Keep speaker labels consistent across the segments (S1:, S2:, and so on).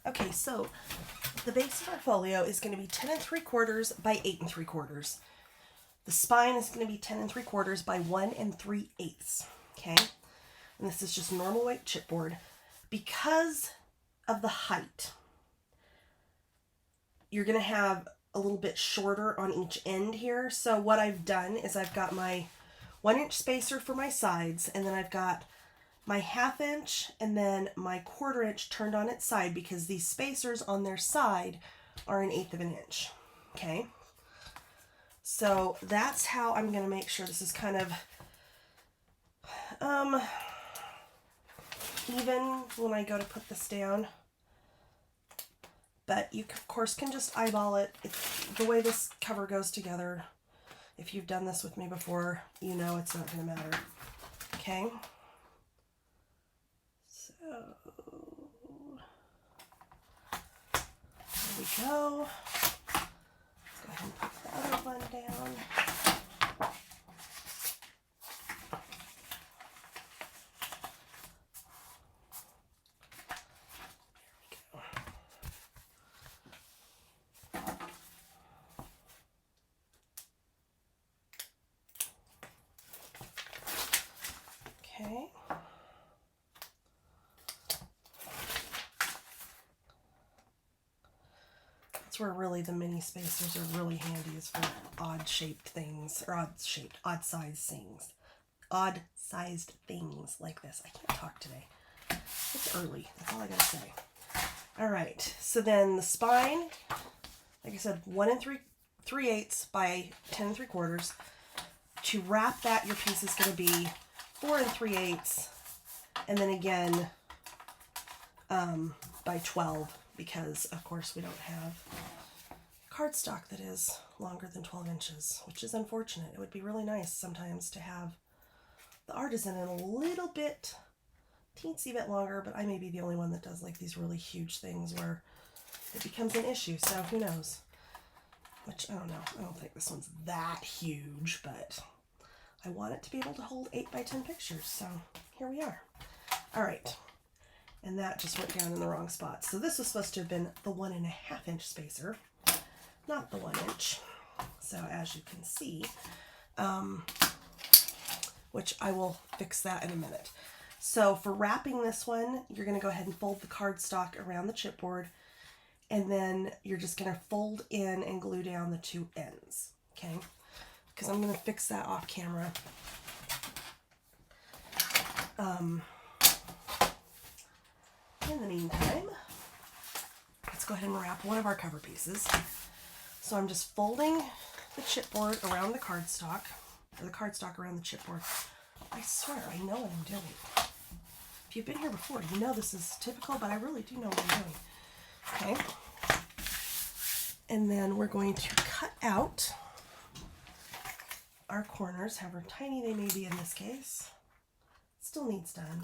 S1: Okay, so the base of our folio is going to be 10 3/4 by 8 3/4. The spine is going to be 10 3/4 by 1 3/8. Okay, and this is just normal white chipboard. Because of the height, you're going to have a little bit shorter on each end here. So what I've done is I've got my 1-inch spacer for my sides, and then I've got my 1/2 inch and then my 1/4 inch turned on its side, because these spacers on their side are 1/8 of an inch. Okay, so that's how I'm going to make sure this is kind of even when I go to put this down. But you of course can just eyeball it. It's the way this cover goes together. If you've done this with me before, you know it's not going to matter. Okay. So there we go. Let's go ahead and put the other one down. Okay. That's where really the mini spacers are really handy, is for odd shaped things, or odd sized things. Odd sized things like this. I can't talk today. It's early. That's all I gotta say. All right. So then the spine, like I said, 1 3/8 by 10 3/4. To wrap that, your piece is going to be 4 3/8, and then again by 12, because of course we don't have cardstock that is longer than 12 inches, which is unfortunate. It would be really nice sometimes to have the artisan in a little bit, teensy bit longer, but I may be the only one that does like these really huge things where it becomes an issue, so who knows. Which, I don't know. I don't think this one's that huge, but I want it to be able to hold 8 by 10 pictures, so here we are. All right, and that just went down in the wrong spot. So this was supposed to have been the 1.5 inch spacer, not the 1 inch. So as you can see, which I will fix that in a minute. So for wrapping this one, you're going to go ahead and fold the cardstock around the chipboard, and then you're just going to fold in and glue down the 2 ends, okay? Because I'm going to fix that off camera. In the meantime, let's go ahead and wrap one of our cover pieces. So I'm just folding the chipboard around the cardstock, or the cardstock around the chipboard. I swear, I know what I'm doing. If you've been here before, you know this is typical, but I really do know what I'm doing. Okay. And then we're going to cut out our corners, however tiny they may be in this case. Still needs done.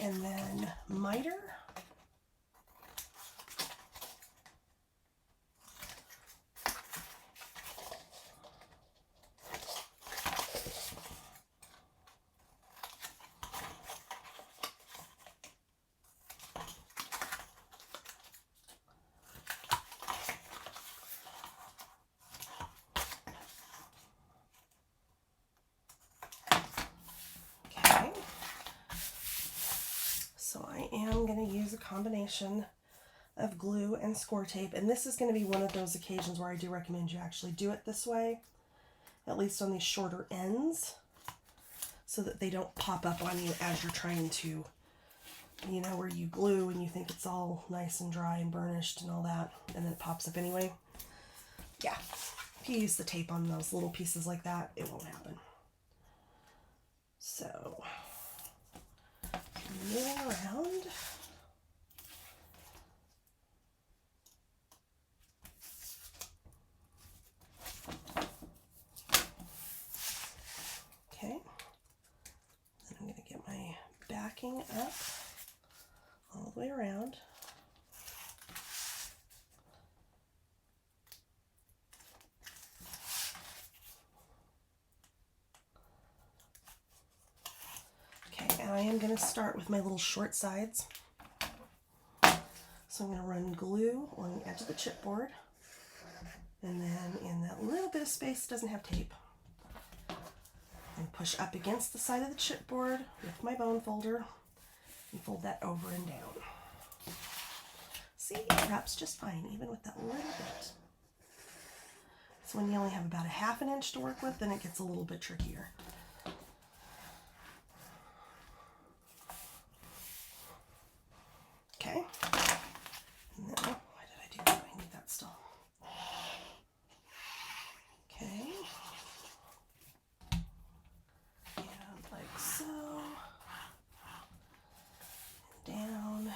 S1: and then miter. So I am going to use a combination of glue and score tape, and this is going to be one of those occasions where I do recommend you actually do it this way, at least on these shorter ends, so that they don't pop up on you as you're trying to, you know, where you glue and you think it's all nice and dry and burnished and all that, and then it pops up anyway. Yeah, if you use the tape on those little pieces like that, it won't happen. So, moving around. Okay, then I'm going to get my backing up all the way around. Okay, and I am going to start with my little short sides. So I'm going to run glue on the edge of the chipboard, and then in that little bit of space that doesn't have tape, and push up against the side of the chipboard with my bone folder and fold that over and down. See, it wraps just fine, even with that little bit. So when you only have about a ½ inch to work with, then it gets a little bit trickier. Okay. And then, oh, why did I do that? I need that still. Okay. And like so. And down.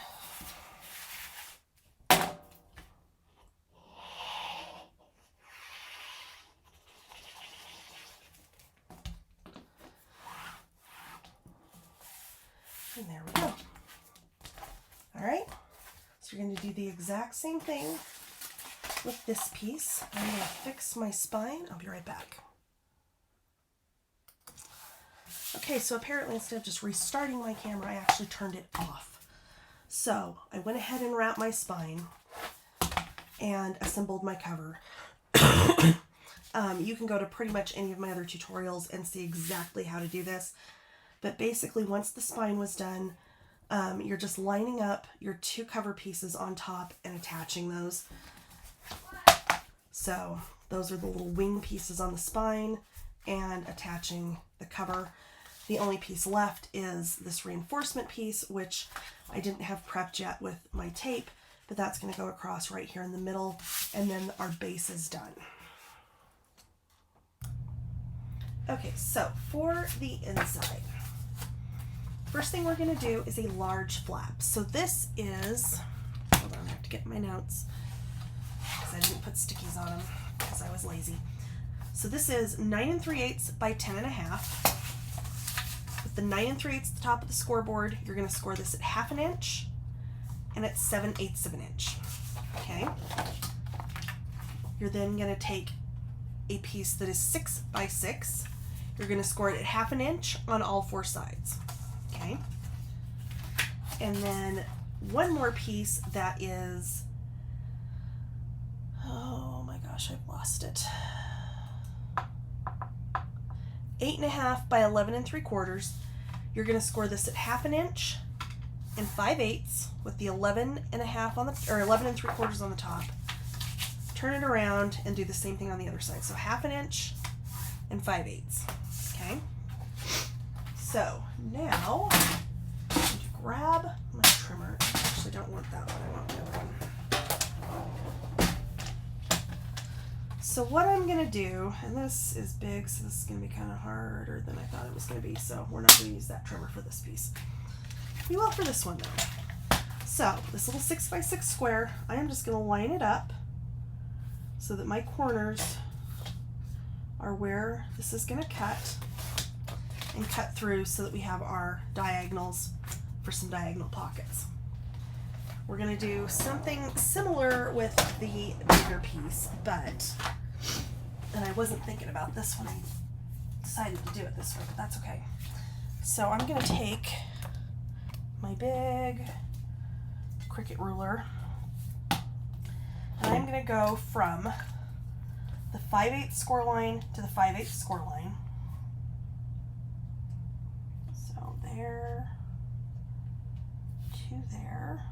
S1: And there we go. All right, so you're going to do the exact same thing with this piece. I'm going to fix my spine. I'll be right back. Okay, so apparently instead of just restarting my camera, I actually turned it off. So I went ahead and wrapped my spine and assembled my cover. You can go to pretty much any of my other tutorials and see exactly how to do this. But basically, once the spine was done, you're just lining up your two cover pieces on top and attaching those. So those are the little wing pieces on the spine and attaching the cover. The only piece left is this reinforcement piece, which I didn't have prepped yet with my tape, but that's going to go across right here in the middle, and then our base is done. Okay, so for the inside, first thing we're going to do is a large flap. So this is, hold on, I have to get my notes because I didn't put stickies on them because I was lazy. So this is 9 3/8 by 10 1/2. With the 9 3/8 at the top of the scoreboard, you're going to score this at ½ inch and at 7/8 of an inch. Okay. You're then going to take a piece that is 6 by 6. You're going to score it at ½ inch on all four sides. Okay. And then one more piece that is, oh my gosh, I've lost it. 8 1/2 by 11 3/4. You're going to score this at ½ inch and 5/8 with the 11 1/2 on the, or 11 3/4 on the top. Turn it around and do the same thing on the other side. So ½ inch and 5/8. Okay. So now I'm going to grab my trimmer. I actually don't want that one. I want the other one. So what I'm going to do, and this is big, so this is going to be kind of harder than I thought it was going to be, so we're not going to use that trimmer for this piece. We will for this one though. So this little 6 by 6 square, I am just going to line it up so that my corners are where this is going to cut and cut through so that we have our diagonals for some diagonal pockets. We're going to do something similar with the bigger piece, and I wasn't thinking about this when I decided to do it this way, but that's okay. So I'm going to take my big Cricut ruler, and I'm going to go from the 5/8 score line to the 5/8 score line. So there to there.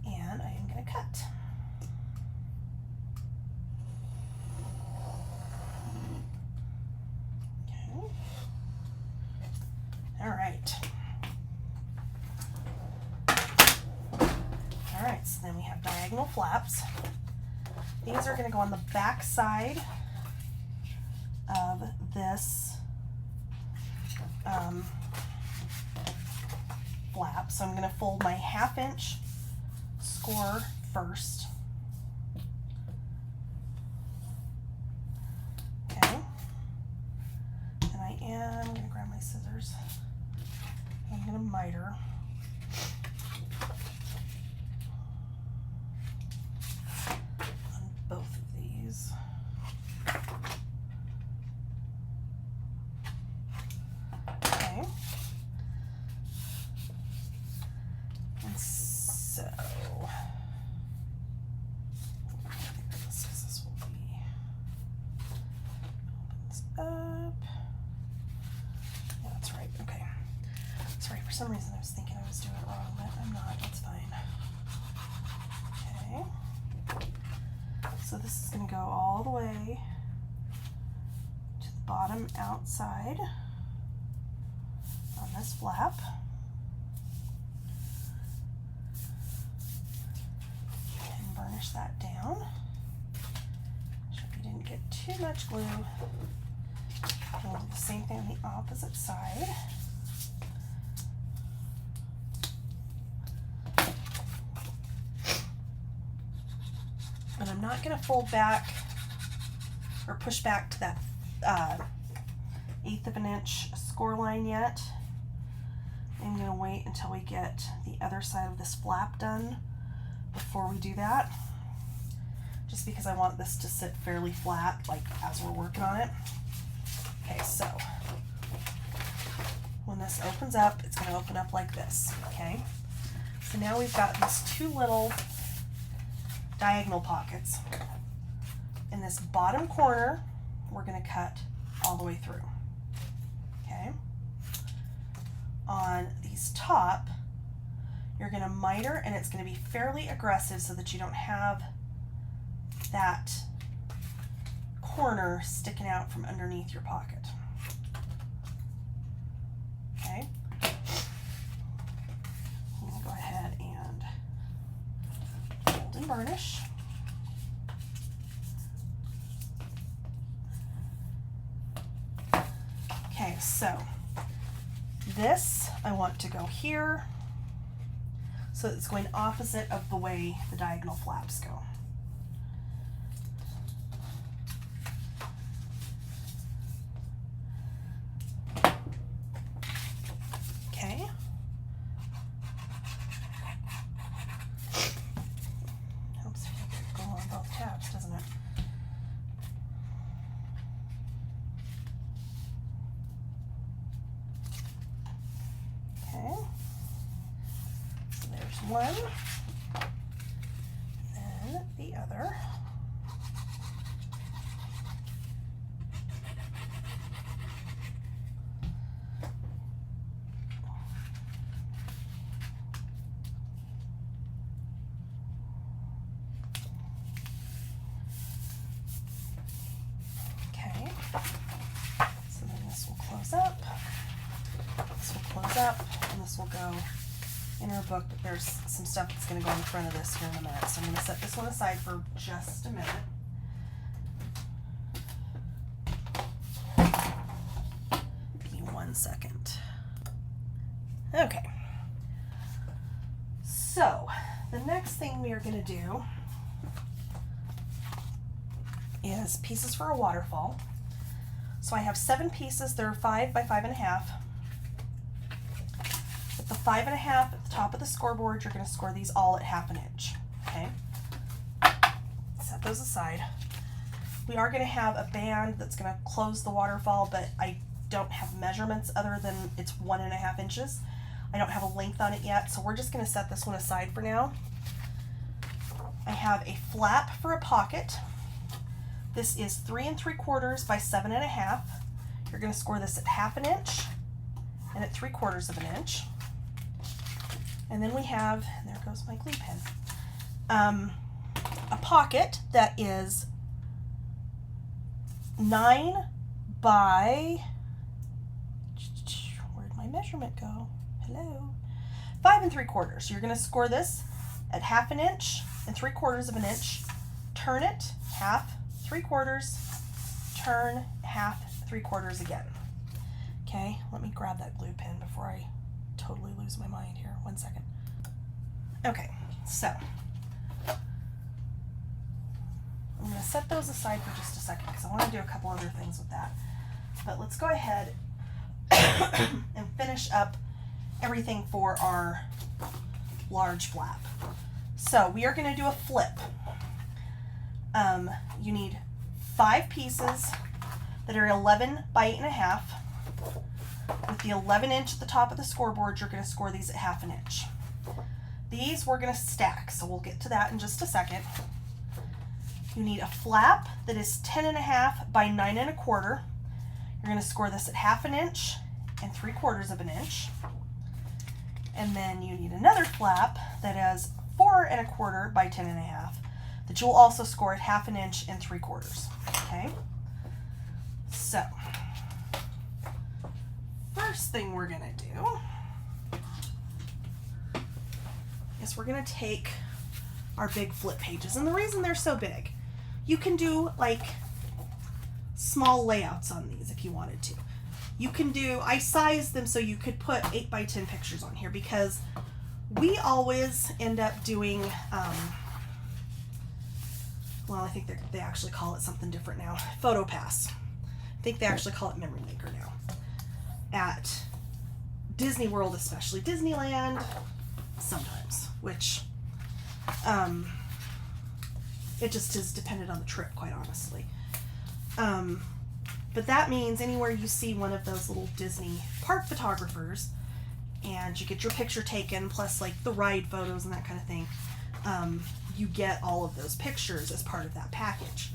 S1: And I am going to cut. Okay. All right. All right, so then we have diagonal flaps. These are going to go on the back side of this flap. So I'm going to fold my 1/2 inch score first. Okay. And I am going to grab my scissors. I'm going to miter. On both of these. Okay. And so this will be, open this up. Yeah, that's right. Okay. Sorry, for some reason I was thinking I was doing it wrong, but I'm not. It's fine. Okay. So this is going to go all the way to the bottom outside on this flap. And burnish that down. Make sure you didn't get too much glue. And we'll do the same thing on the opposite side. And I'm not going to fold back or push back to that 1/8 of an inch score line yet. I'm going to wait until we get the other side of this flap done before we do that, just because I want this to sit fairly flat, like as we're working on it. Okay, so when this opens up, it's going to open up like this. Okay, so now we've got these two little diagonal pockets. In this bottom corner, we're going to cut all the way through. Okay. On these top, you're going to miter, and it's going to be fairly aggressive so that you don't have that corner sticking out from underneath your pocket. Okay. I'm going to go ahead and fold and burnish. Okay, so this I want to go here, so it's going opposite of the way the diagonal flaps go. Okay. Helps if you go on both tabs, doesn't it? Okay. So there's one, and the other. Okay, so then this will close up, this will close up, and this will go in our book, but there's some stuff that's going to go in front of this here in a minute, so I'm going to set this one aside for just a minute. Give me 1 second. Okay, so the next thing we are going to do is pieces for a waterfall. So I have 7 pieces. They're 5 by 5.5. With the 5.5 at the top of the scoreboard, you're going to score these all at 1/2 inch. Okay. Set those aside. We are going to have a band that's going to close the waterfall, but I don't have measurements other than it's 1.5 inches. I don't have a length on it yet, so we're just going to set this one aside for now. I have a flap for a pocket. This is 3 3/4 by 7.5. You're going to score this at 1/2 inch and at 3/4 inch. And then we have, and there goes my glue pen, a pocket that is 9 by, where'd my measurement go? Hello. 5 3/4. So you're going to score this at 1/2 inch and 3/4 inch. Turn it 1/2, 3/4, turn 1/2, 3/4 again. Okay, let me grab that glue pen before I totally lose my mind here. 1 second. Okay, so I'm going to set those aside for just a second because I want to do a couple other things with that. But let's go ahead and finish up everything for our large flap. So we are going to do a flip. You need 5 pieces that are 11 by 8.5. With the 11 inch at the top of the scoreboard, you're going to score these at 1/2 inch. These we're going to stack, so we'll get to that in just a second. You need a flap that is 10.5 by 9 1/4. You're going to score this at 1/2 inch and 3/4 inch. And then you need another flap that is 4 1/4 by 10.5 that you'll also score at 1/2 inch and 3/4. Okay. So first thing we're going to do is we're going to take our big flip pages. And the reason they're so big, you can do like small layouts on these if you wanted to. You can do, I sized them so you could put 8 by 10 pictures on here because we always end up doing, well, I think they actually call it something different now. Photo Pass. I think they actually call it Memory Maker now. At Disney World especially. Disneyland sometimes, which it just is dependent on the trip, quite honestly. But that means anywhere you see one of those little Disney park photographers and you get your picture taken, plus like the ride photos and that kind of thing, you get all of those pictures as part of that package.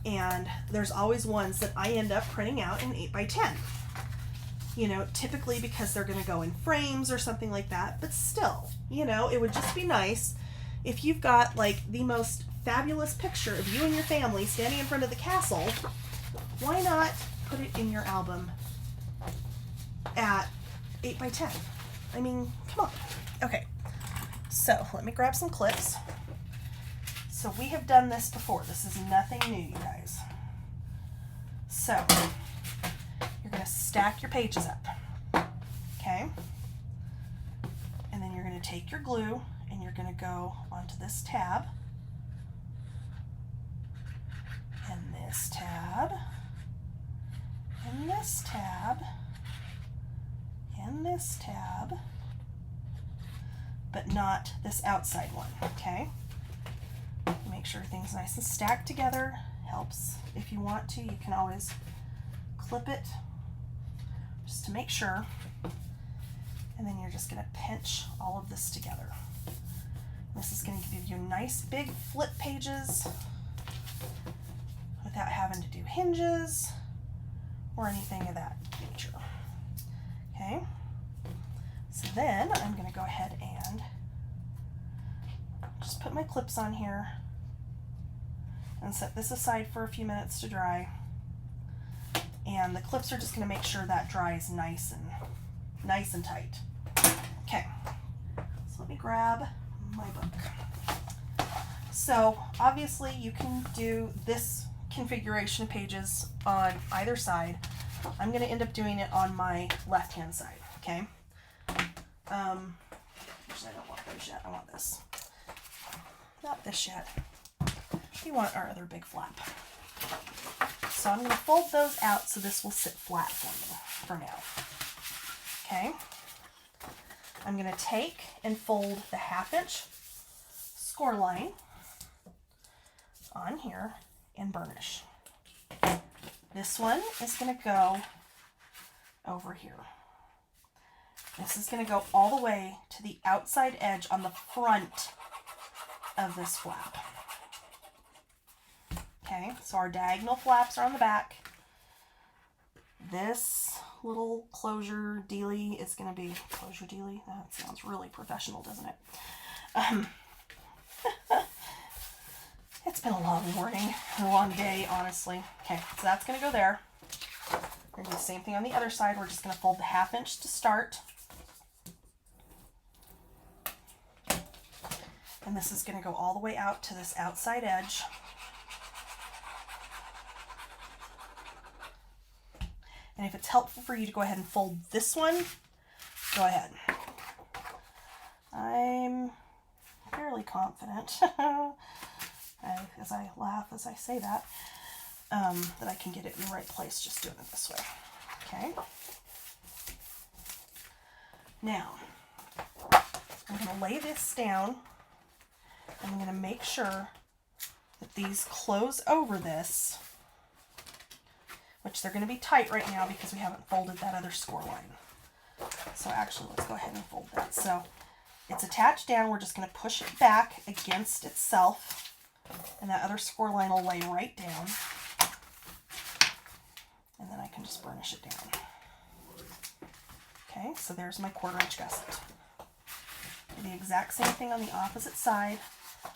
S1: And there's always ones that I end up printing out in 8 by 10. You know, typically because they're going to go in frames or something like that, but still, you know, it would just be nice if you've got like the most fabulous picture of you and your family standing in front of the castle. Why not put it in your album at 8 by 10? I mean, come on. Okay, so let me grab some clips. So we have done this before. This is nothing new, you guys. So you're going to stack your pages up, okay? And then you're going to take your glue and you're going to go onto this tab and this tab and this tab and this tab, but not this outside one, okay? Make sure everything's nice and stacked together. Helps if you want to. You can always clip it just to make sure. And then you're just going to pinch all of this together. This is going to give you nice big flip pages without having to do hinges or anything of that nature. Okay, so then I'm going to go ahead and just put my clips on here and set this aside for a few minutes to dry. And the clips are just going to make sure that dries nice and tight. Okay, so let me grab my book. So obviously you can do this configuration of pages on either side. I'm going to end up doing it on my left hand side, okay? Actually, I don't want those yet. I want this. Not this yet. We want our other big flap. So I'm going to fold those out so this will sit flat for me for now. Okay. I'm going to take and fold the 1/2 inch score line on here and burnish. This one is going to go over here. This is going to go all the way to the outside edge on the front of this flap. Okay, so our diagonal flaps are on the back. This little closure dealie is going to be, closure dealie? That sounds really professional, doesn't it? It's been a long morning, a long day, honestly. Okay, so that's going to go there. We're going to do the same thing on the other side. We're just going to fold the 1/2 inch to start. And this is going to go all the way out to this outside edge. And if it's helpful for you to go ahead and fold this one, go ahead. I'm fairly confident, as I laugh as I say that, that I can get it in the right place just doing it this way. Okay. Now, I'm going to lay this down, and I'm going to make sure that these close over this, which they're going to be tight right now because we haven't folded that other score line. So actually, let's go ahead and fold that. So it's attached down. We're just going to push it back against itself, and that other score line will lay right down. And then I can just burnish it down. Okay, so there's my 1/4 inch gusset. Do the exact same thing on the opposite side,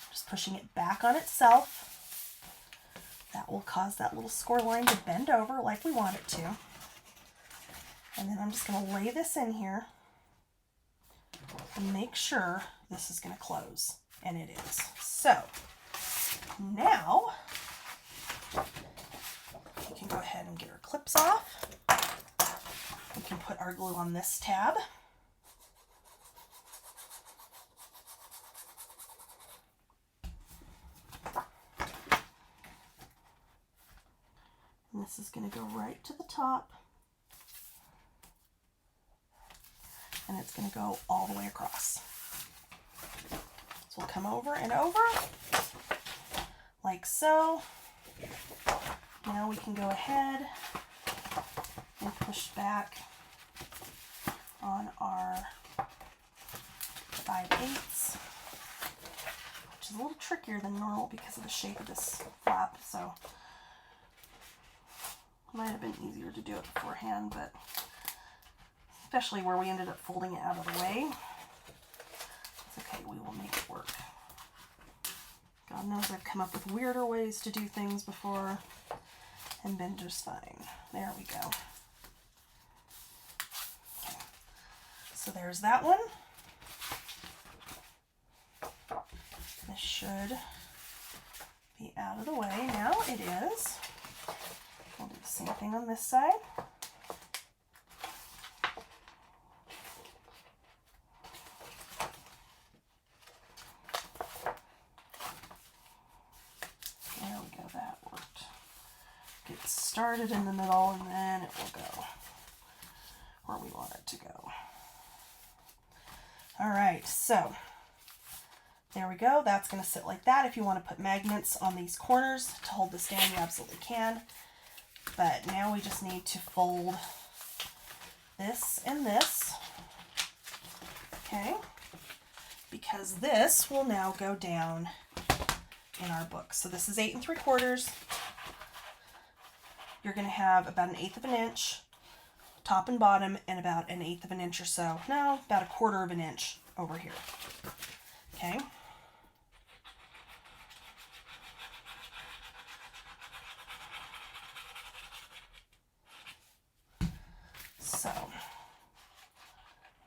S1: just pushing it back on itself. That will cause that little score line to bend over like we want it to. And then I'm just going to lay this in here and make sure this is going to close. And it is. So now we can go ahead and get our clips off. We can put our glue on this tab. And this is going to go right to the top. And it's going to go all the way across. So we'll come over and over, like so. Now we can go ahead and push back on our 5/8, which is a little trickier than normal because of the shape of this flap. So it might have been easier to do it beforehand, but especially where we ended up folding it out of the way, it's okay, we will make it work. God knows I've come up with weirder ways to do things before and been just fine. There we go. Okay. So there's that one. This should be out of the way now. It is. We'll do the same thing on this side. There we go, that worked. Get started in the middle and then it will go where we want it to go. All right, so there we go. That's going to sit like that. If you want to put magnets on these corners to hold this down, you absolutely can. But now we just need to fold this and this, okay? Because this will now go down in our book. So this is 8 3/4. You're going to have about 1/8 of an inch top and bottom, and about 1/8 of an inch or so. No, about 1/4 of an inch over here. Okay. So I'm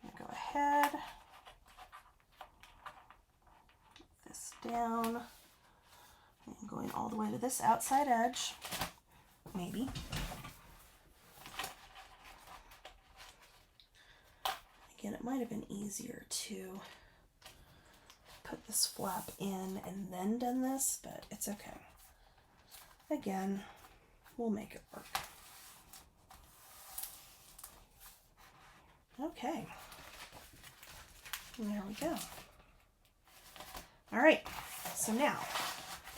S1: going to go ahead, put this down, and going all the way to this outside edge, maybe. Again, it might have been easier to put this flap in and then done this, but it's okay. again, we'll make it work. Okay, and there we go. All right, so now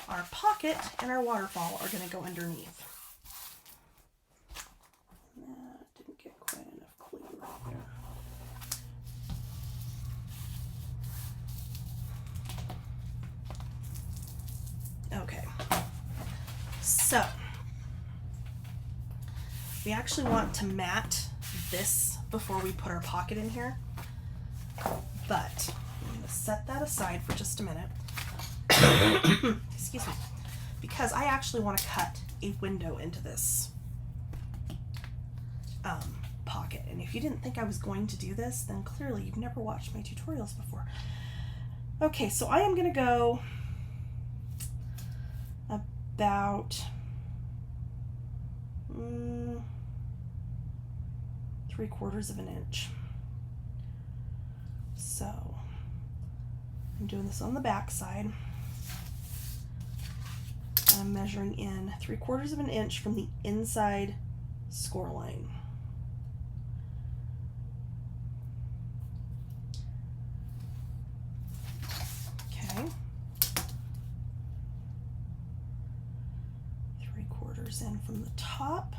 S1: our pocket and our waterfall are going to go underneath. That didn't get quite enough glue right there. Okay, so we actually want to mat this before we put our pocket in here, but I'm going to set that aside for just a minute. Excuse me, because I actually want to cut a window into this pocket, and if you didn't think I was going to do this, then clearly you've never watched my tutorials before. Okay, so I am going to go about 3/4 of an inch. So I'm doing this on the back side. I'm measuring in 3/4 of an inch from the inside score line. Okay. 3/4 in from the top.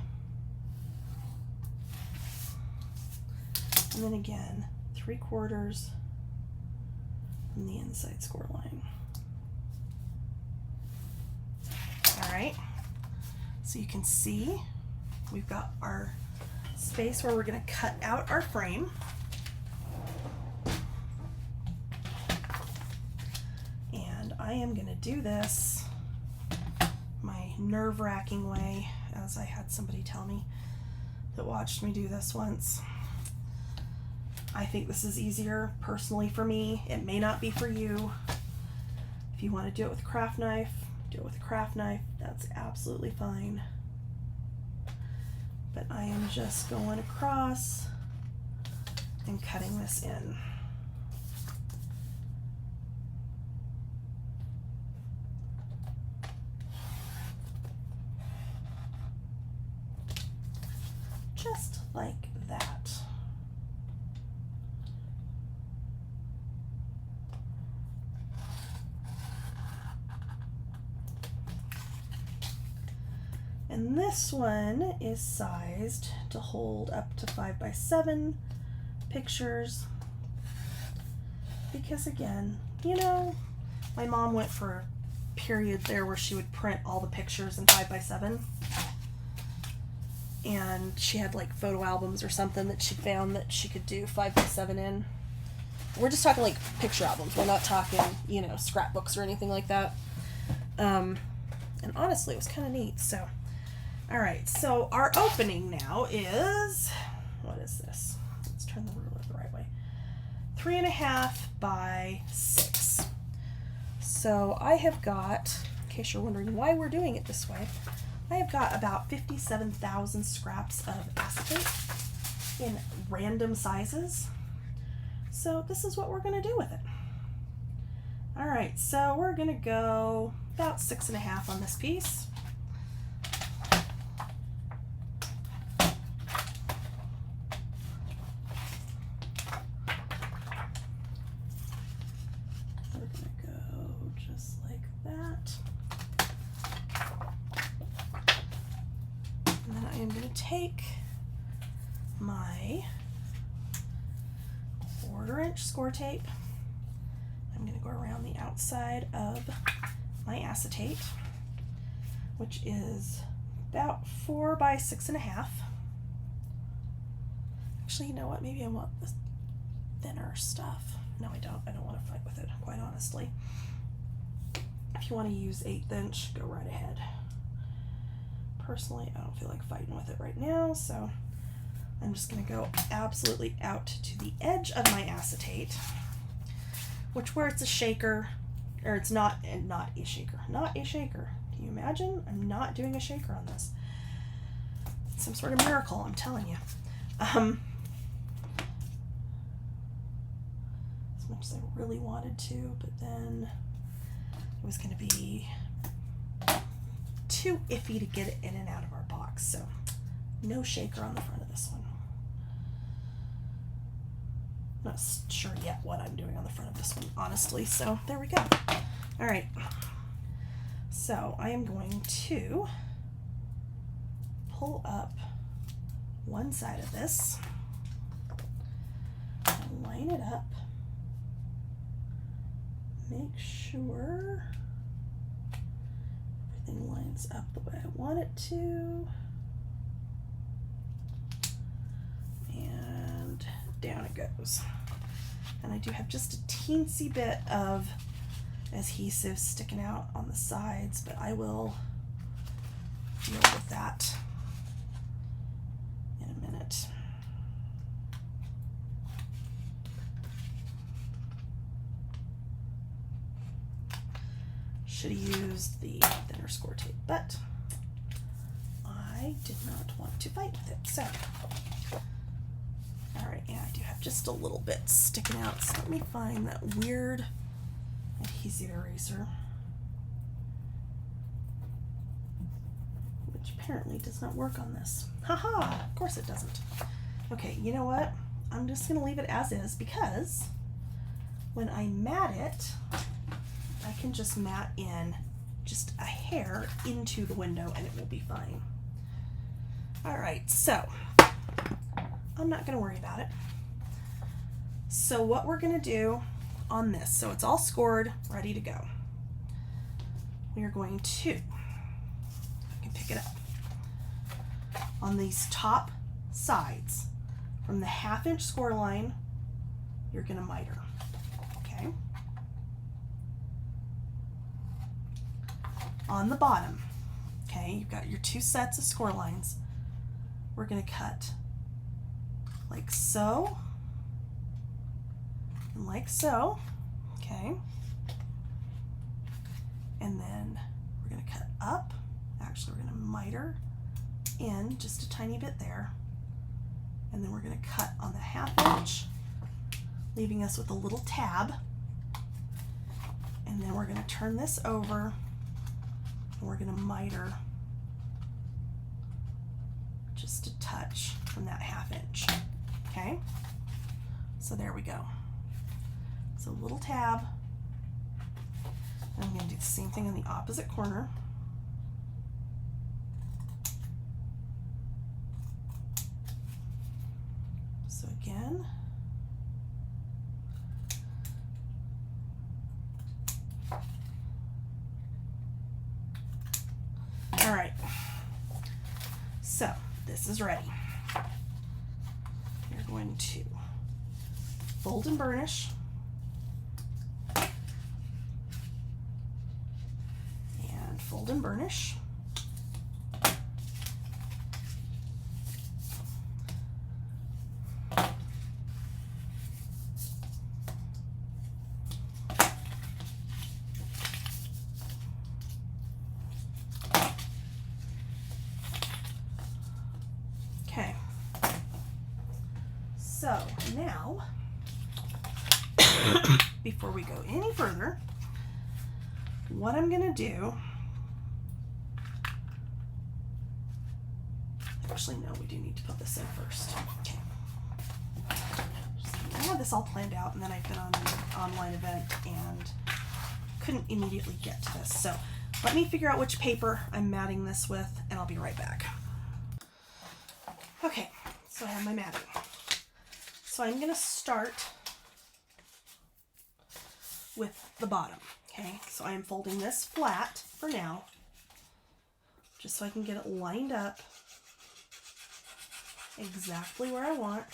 S1: And then again, 3/4 from the inside score line. All right, so you can see we've got our space where we're going to cut out our frame. And I am going to do this my nerve-wracking way, as I had somebody tell me that watched me do this once. I think this is easier personally for me. It may not be for you. If you want to do it with a craft knife, do it with a craft knife. That's absolutely fine. But I am just going across and cutting this in. Just like that. And this one is sized to hold up to 5x7 pictures, because again, you know, my mom went for a period there where she would print all the pictures in 5x7, and she had like photo albums or something that she found that she could do 5x7 in. We're just talking like picture albums. We're not talking, you know, scrapbooks or anything like that. And honestly, it was kind of neat. So all right, so our opening now is, what is this? Let's turn the ruler the right way. 3.5 by 6. So I have got, in case you're wondering why we're doing it this way, I have got about 57,000 scraps of acetate in random sizes. So this is what we're going to do with it. All right, so we're going to go about 6.5 on this piece. Take my 1/4" score tape. I'm going to go around the outside of my acetate, which is about 4 by 6.5. Actually, you know what? Maybe I want the thinner stuff. No, I don't. I don't want to fight with it, quite honestly. If you want to use 1/8 inch, go right ahead. Personally, I don't feel like fighting with it right now, so I'm just going to go absolutely out to the edge of my acetate, which where it's a shaker, or it's not a shaker. Not a shaker. Can you imagine? I'm not doing a shaker on this. It's some sort of miracle, I'm telling you. As much as I really wanted to, but then it was going to be too iffy to get it in and out of our box. So no shaker on the front of this one. I'm not sure yet what I'm doing on the front of this one, honestly. So there we go. All right. So I am going to pull up one side of this and line it up. Make sure everything lines up the way I want it to. And down it goes. And I do have just a teensy bit of adhesive sticking out on the sides, but I will deal with that in a minute. Should have used the thinner score tape, but I did not want to fight with it. So, all right, yeah, I do have just a little bit sticking out. So let me find that weird adhesive eraser, which apparently does not work on this. Haha, of course it doesn't. Okay, you know what? I'm just gonna leave it as is, because when I mat it, I can just mat in just a hair into the window and it will be fine. All right, so I'm not gonna worry about it. So what we're gonna do on this, so it's all scored, ready to go. We are going to, I can pick it up, on these top sides, from the 1/2 inch score line, you're gonna miter, okay? On the bottom, okay, you've got your 2 sets of score lines. We're gonna cut like so, and like so, okay? And then we're gonna cut up. Actually, we're gonna miter in just a tiny bit there. And then we're gonna cut on the 1/2 inch, leaving us with a little tab. And then we're gonna turn this over and we're gonna miter just a touch from that 1/2 inch, okay? So there we go. So a little tab, and I'm going to do the same thing on the opposite corner. So again, all right, so this is ready. You're going to fold and burnish. Fold and burnish. Okay. So now, before we go any further, what I'm going to do, actually, no, we do need to put this in first. Okay. I had this all planned out, and then I've been on an online event and couldn't immediately get to this. So let me figure out which paper I'm matting this with, and I'll be right back. Okay, so I have my matting. So I'm going to start with the bottom. Okay, so I am folding this flat for now, just so I can get it lined up exactly where I want.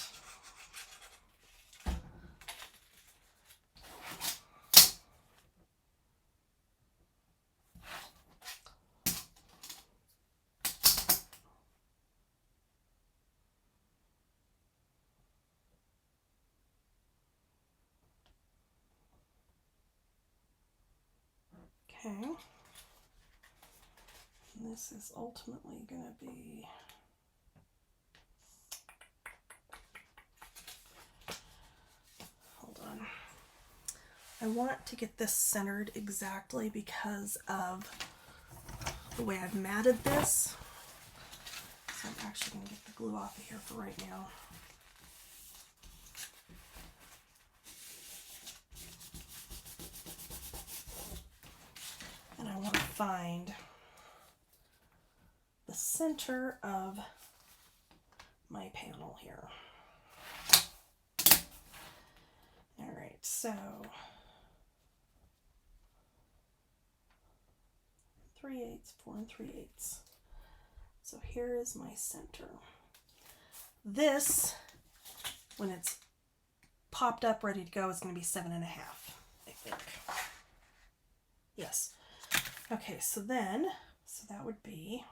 S1: Okay. And this is ultimately going to be I want to get this centered exactly because of the way I've matted this. So I'm actually going to get the glue off of here for right now. And I want to find the center of my panel here. All right, so 3/8, 4 3/8. So here is my center. This, when it's popped up, ready to go, is going to be 7.5, I think. Yes. Okay, so that would be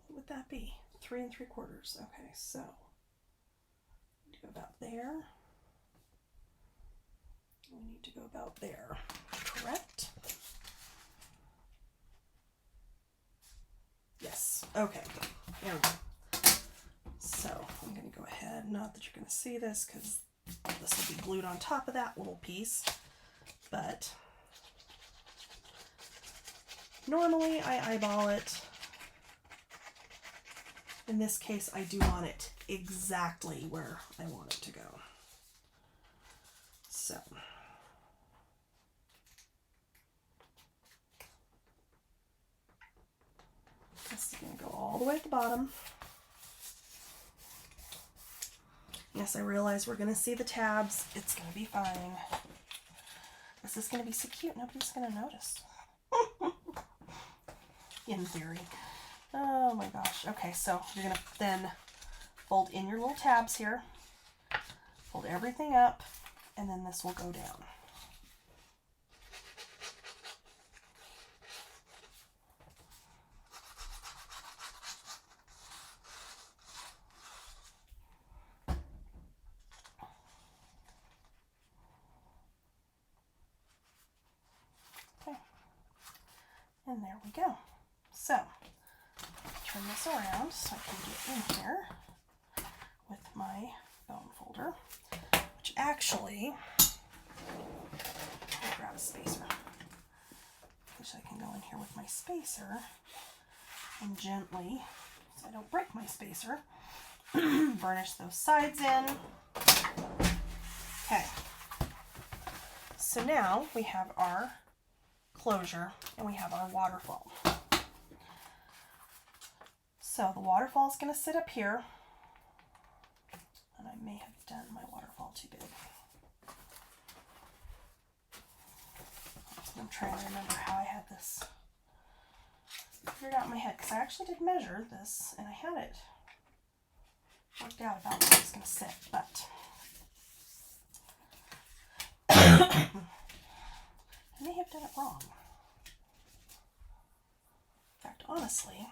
S1: what would that be? 3 3/4. Okay, so go about there. We need to go about there. Correct? Yes. Okay. There we go. So I'm going to go ahead, not that you're going to see this because this will be glued on top of that little piece, but normally I eyeball it. In this case, I do want it exactly where I want it to go. So this is going to go all the way at the bottom. Yes, I realize we're going to see the tabs. It's going to be fine. This is going to be so cute. Nobody's going to notice. In theory. Oh my gosh. Okay, so you're going to then fold in your little tabs here. Fold everything up, and then this will go down. Okay. And there we go. So, turn this around so I can get in here with my bone folder, which actually, let me grab a spacer. Wish I can go in here with my spacer and gently, so I don't break my spacer, burnish those sides in. Okay, so now we have our closure and we have our waterfall. So the waterfall is going to sit up here, and I may have done my waterfall too big. I'm trying to remember how I had this figured out in my head, because I actually did measure this and I had it worked out about where it's going to sit, but I may have done it wrong. In fact, honestly,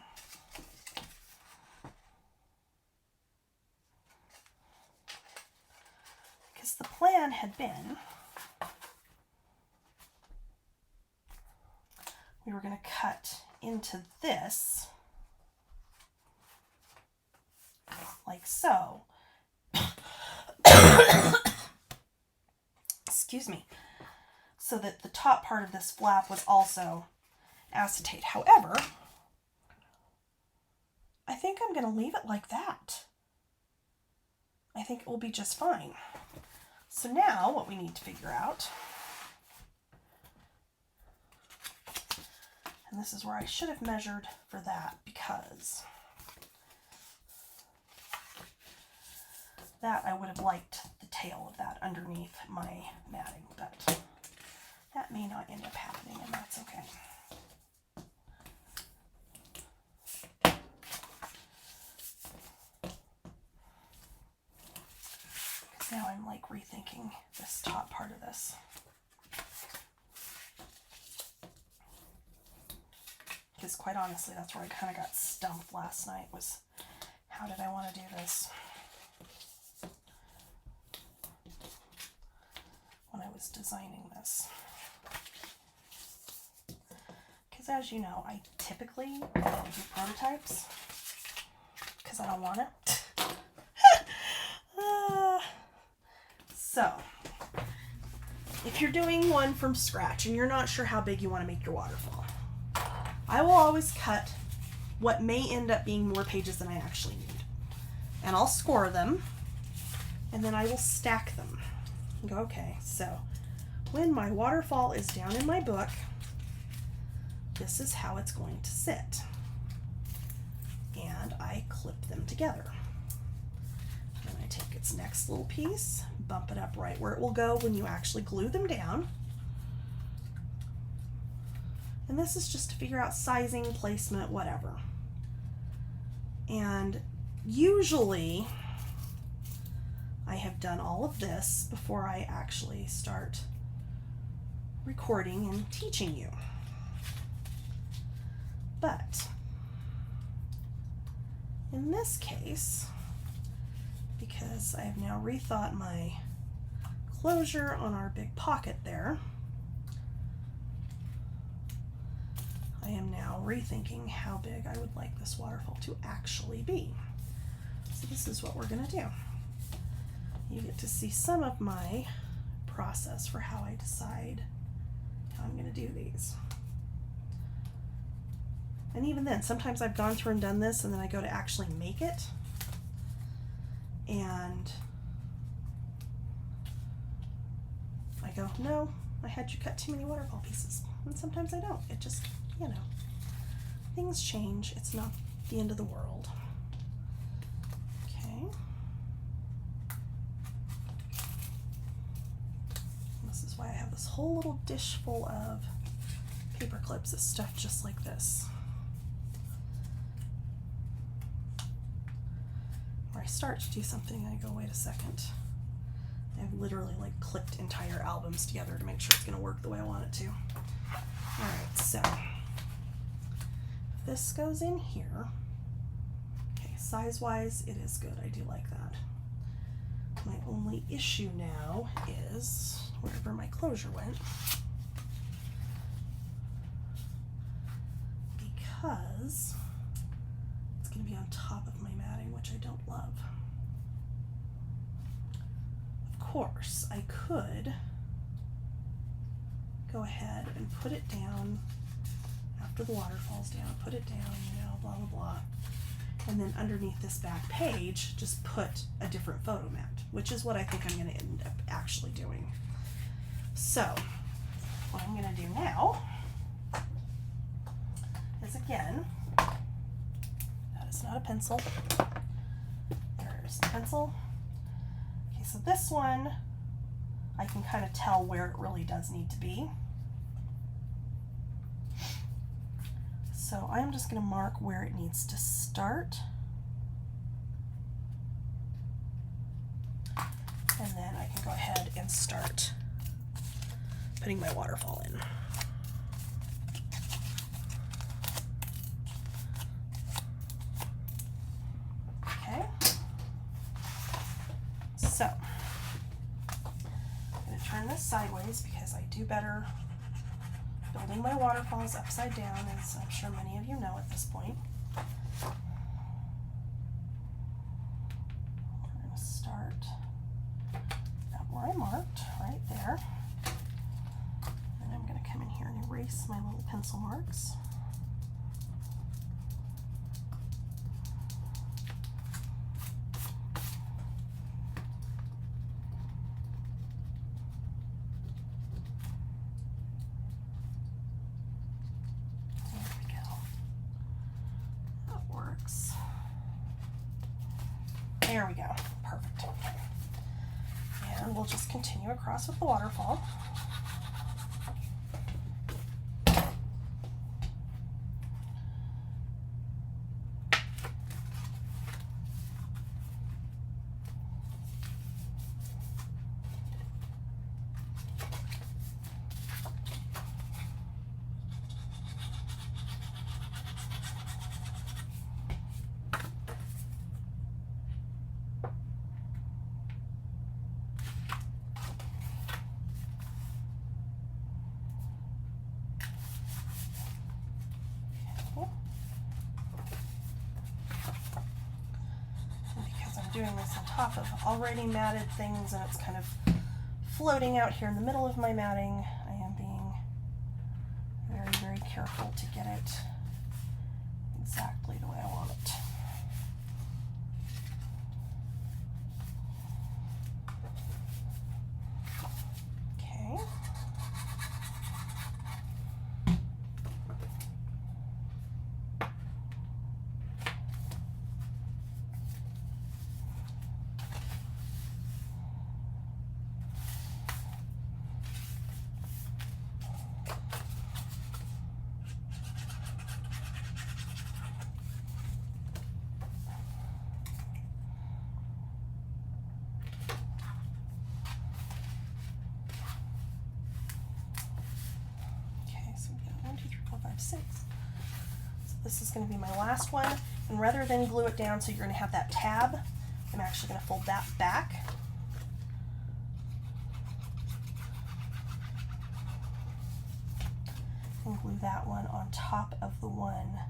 S1: because the plan had been we were going to cut into this like so. Excuse me. So that the top part of this flap was also acetate. However, I think I'm going to leave it like that. I think it will be just fine. So now what we need to figure out, and this is where I should have measured for that, because that I would have liked the tail of that underneath my matting, but that may not end up happening, and that's okay. Now I'm like rethinking this top part of this. Because quite honestly, that's where I kind of got stumped last night, was how did I want to do this when I was designing this. Because as you know, I typically don't do prototypes because I don't want it. So, if you're doing one from scratch and you're not sure how big you want to make your waterfall, I will always cut what may end up being more pages than I actually need. And I'll score them, and then I will stack them. And go, okay, so when my waterfall is down in my book, this is how it's going to sit. And I clip them together. Then I take its next little piece, bump it up right where it will go when you actually glue them down. And this is just to figure out sizing, placement, whatever. And usually I have done all of this before I actually start recording and teaching you. But in this case, because I have now rethought my closure on our big pocket there, I am now rethinking how big I would like this waterfall to actually be. So this is what we're going to do. You get to see some of my process for how I decide how I'm going to do these. And even then, sometimes I've gone through and done this and then I go to actually make it, and I go, no, I had you cut too many waterfall pieces. And sometimes I don't. It just, you know, things change. It's not the end of the world. Okay. This is why I have this whole little dish full of paper clips that's stuffed just like this. Where I start to do something and I go, wait a second. I've literally like clipped entire albums together to make sure it's going to work the way I want it to. Alright, so if this goes in here, okay, size-wise it is good. I do like that. My only issue now is wherever my closure went, because it's going to be on top of my matting, which I don't love. Of course, I could go ahead and put it down after the water falls down, put it down, you know, blah, blah, blah. And then underneath this back page, just put a different photo mat, which is what I think I'm going to end up actually doing. So, what I'm going to do now is, again, that is not a pencil. There's the pencil. Okay, so this one, I can kind of tell where it really does need to be. So I'm just going to mark where it needs to start. And then I can go ahead and start putting my waterfall in. Okay. So I'm going to turn this sideways because I do better building my waterfalls upside down, as I'm sure many of you know at this point. We're going to start about where I marked, right there. And I'm going to come in here and erase my little pencil marks. There we go. Perfect. And we'll just continue across with the waterfall. Doing this on top of already matted things, and it's kind of floating out here in the middle of my matting, I am being very, very careful to get it exactly the way I want it. Okay. This is going to be my last one, and rather than glue it down so you're going to have that tab, I'm actually going to fold that back. And glue that one on top of the one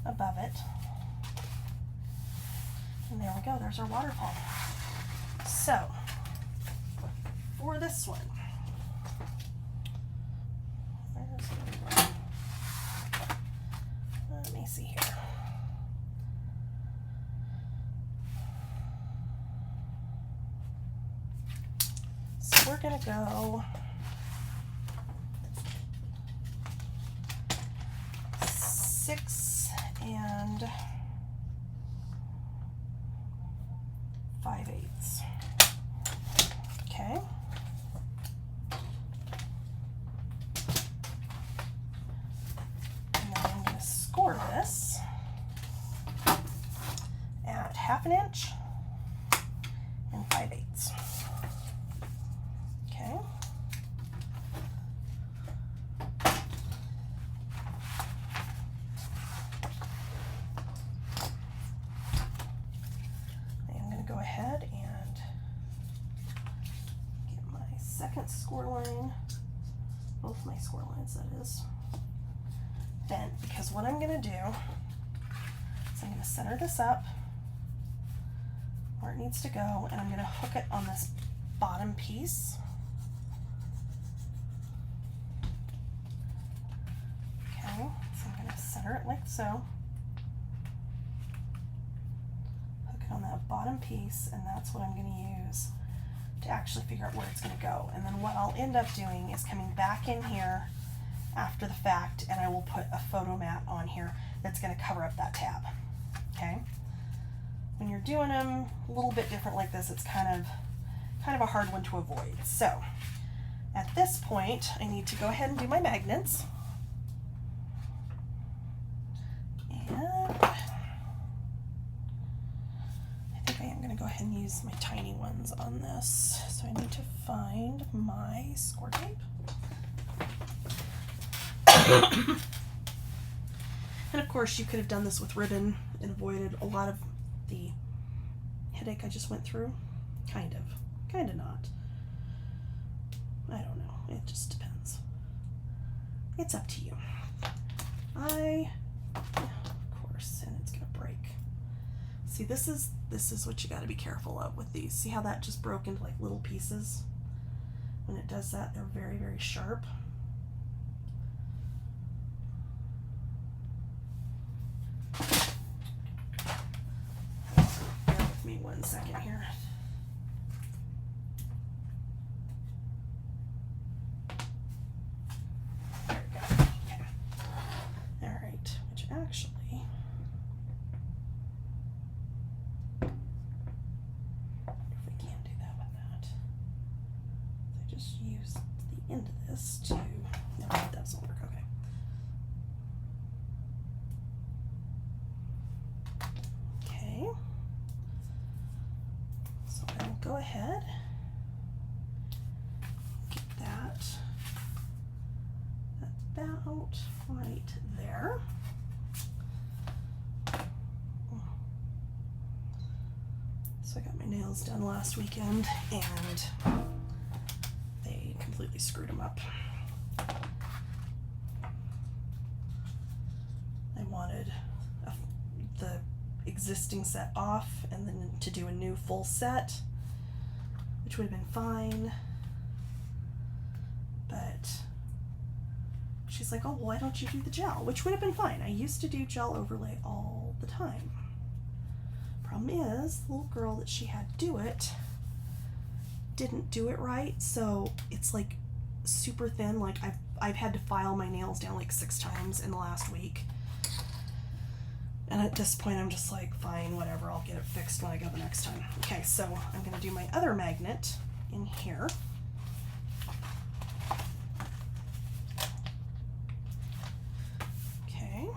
S1: above it. And there we go, there's our waterfall. So, for this one, let me see here. So we're gonna go 6 and 5/8. Okay. And then I'm going to score this at 1/2 inch and 5/8. Okay. I'm going to go ahead and get my second score line, both my score lines that is, bent, because what I'm going to do is I'm going to center this up where it needs to go, and I'm going to hook it on this bottom piece. Okay, so I'm going to center it like so, hook it on that bottom piece, and that's what I'm going to use to actually figure out where it's going to go. And then what I'll end up doing is coming back in here after the fact, and I will put a photo mat on here that's going to cover up that tab. Okay, when you're doing them a little bit different like this, it's kind of a hard one to avoid. So at this point I need to go ahead and do my magnets, and I think I am going to go ahead and use my tiny ones on this. So I need to find my score tape. And of course you could have done this with ribbon and avoided a lot of the headache I just went through. Kind of not. I don't know, it just depends. It's up to you. Of course, and it's gonna break. See, this is what you got to be careful of with these. See how that just broke into like little pieces? When it does that, they're very, very sharp. Bear with me 1 second here. There we go. Okay. All right, which actually, if we can do that with that, I just use the end of this to, no, that doesn't work. Okay. Okay. So I'll go ahead, get that about right there. So I got my nails done last weekend and they completely screwed them up. I wanted the existing set off and then to do a new full set. which would have been fine. But she's like, oh, well, why don't you do the gel? Which would have been fine. I used to do gel overlay all the time. Problem is, the little girl that she had do it didn't do it right, so it's like super thin. Like I've had to file my nails down like 6 times in the last week. And at this point, I'm just like, fine, whatever, I'll get it fixed when I go the next time. Okay, so I'm gonna do my other magnet in here. Okay.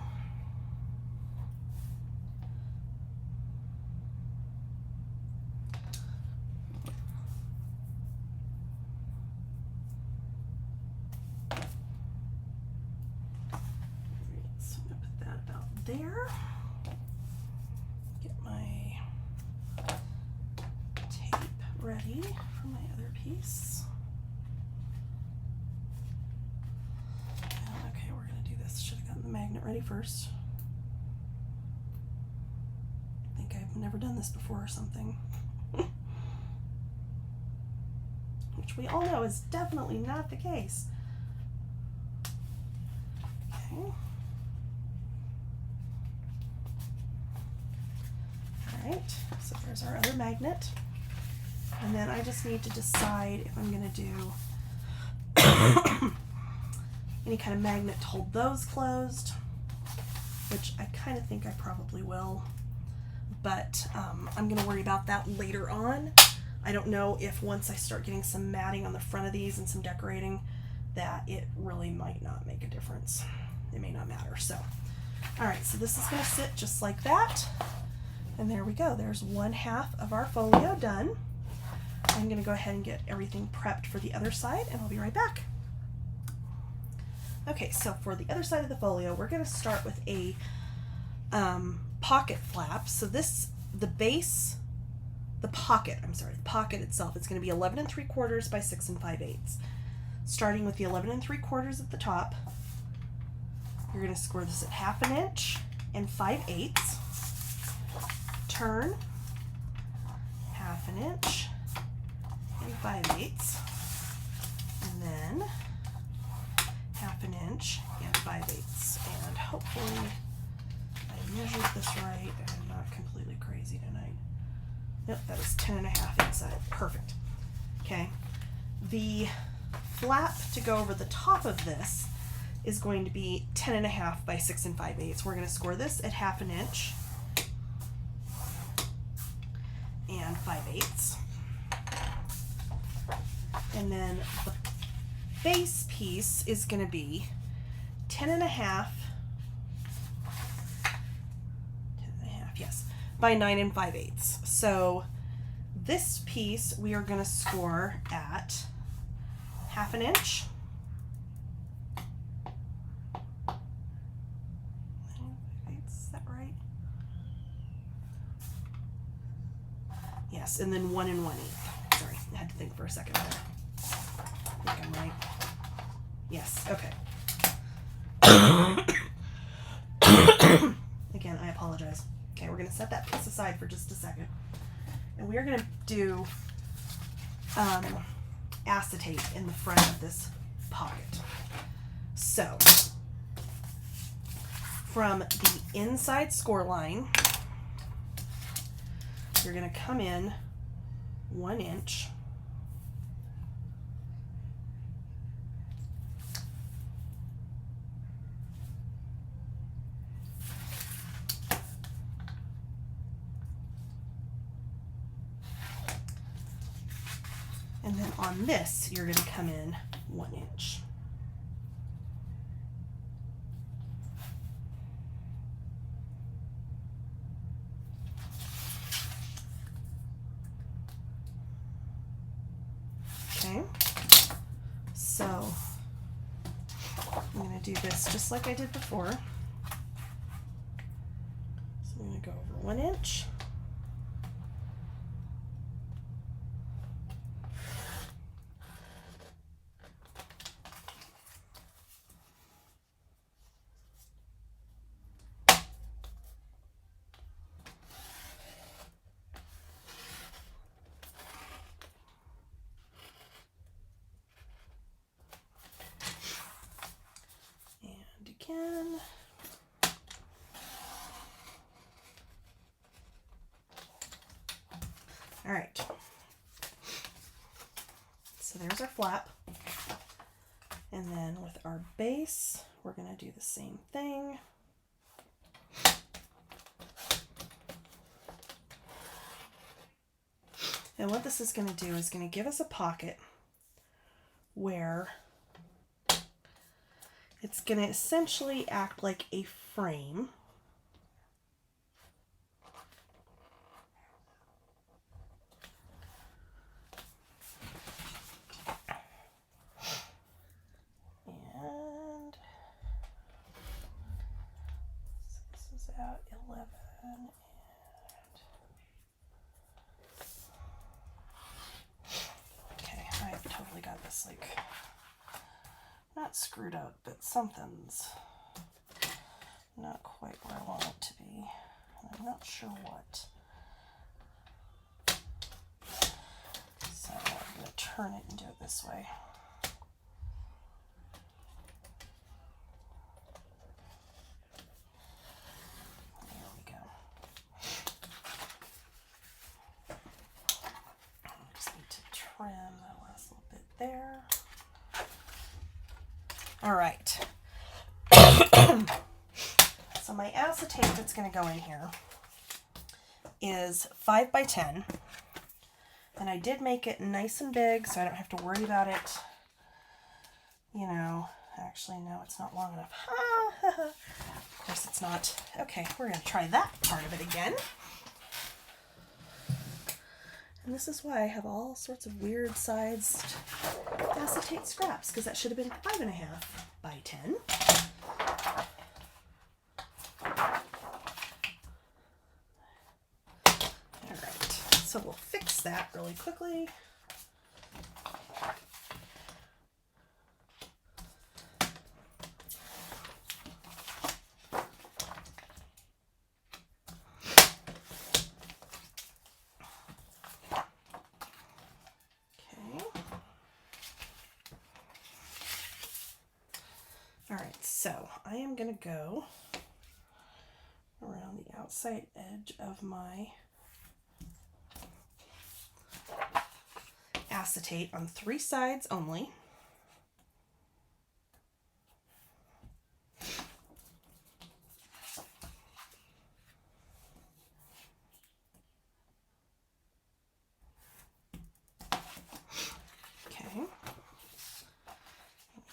S1: So I'm gonna put that about there. Get my tape ready for my other piece. Okay, we're gonna do this. Should have gotten the magnet ready first. I think I've never done this before or something. Which we all know is definitely not the case. Okay. Alright, so there's our other magnet. And then I just need to decide if I'm going to do any kind of magnet to hold those closed, which I kind of think I probably will, but I'm going to worry about that later on. I don't know if once I start getting some matting on the front of these and some decorating, that it really might not make a difference. It may not matter. So, alright, so this is going to sit just like that. And there we go. There's 1/2 of our folio done. I'm going to go ahead and get everything prepped for the other side, and I'll be right back. Okay, so for the other side of the folio, we're going to start with a pocket flap. So this, the pocket itself, it's going to be 11 3/4 by 6 5/8. Starting with the 11 3/4 at the top, you're going to score this at 1/2 inch and 5/8. Turn 1/2 inch and 5/8, and then 1/2 inch and 5/8. And hopefully I measured this right and I'm not completely crazy tonight. Yep, that is 10.5 inside. Perfect. Okay. The flap to go over the top of this is going to be 10.5 by 6 5/8. We're going to score this at 1/2 inch and 5/8. And then the base piece is going to be 10.5, yes, by 9 5/8. So this piece we are going to score at 1/2 inch. Is that right? Yes, and then 1 1/8. Sorry, I had to think for a second there. I think I'm right. Yes, okay. Again, I apologize. Okay, we're going to set that piece aside for just a second. And we are going to do acetate in the front of this pocket. So, from the inside score line, you're going to come in 1 inch. And then on this, you're going to come in 1 inch. Okay, so I'm going to do this just like I did before. So I'm going to go over 1 inch. All right. So there's our flap. And then with our base, we're going to do the same thing. And what this is going to do is going to give us a pocket where it's going to essentially act like a frame. And so this is at 11. Okay, I've totally got this like not screwed up, but something's not quite where I want it to be. I'm not sure what. So I'm going to turn it and do it this way. There we go. I just need to trim that last little bit there. All right. So my acetate that's going to go in here is 5 by 10. And I did make it nice and big so I don't have to worry about it. You know, actually, no, it's not long enough. Of course it's not. Okay, we're going to try that part of it again. And this is why I have all sorts of weird sized acetate scraps, because that should have been 5.5 by 10. All right, so we'll fix that really quickly. Alright, so I am going to go around the outside edge of my acetate on 3 sides only. Okay.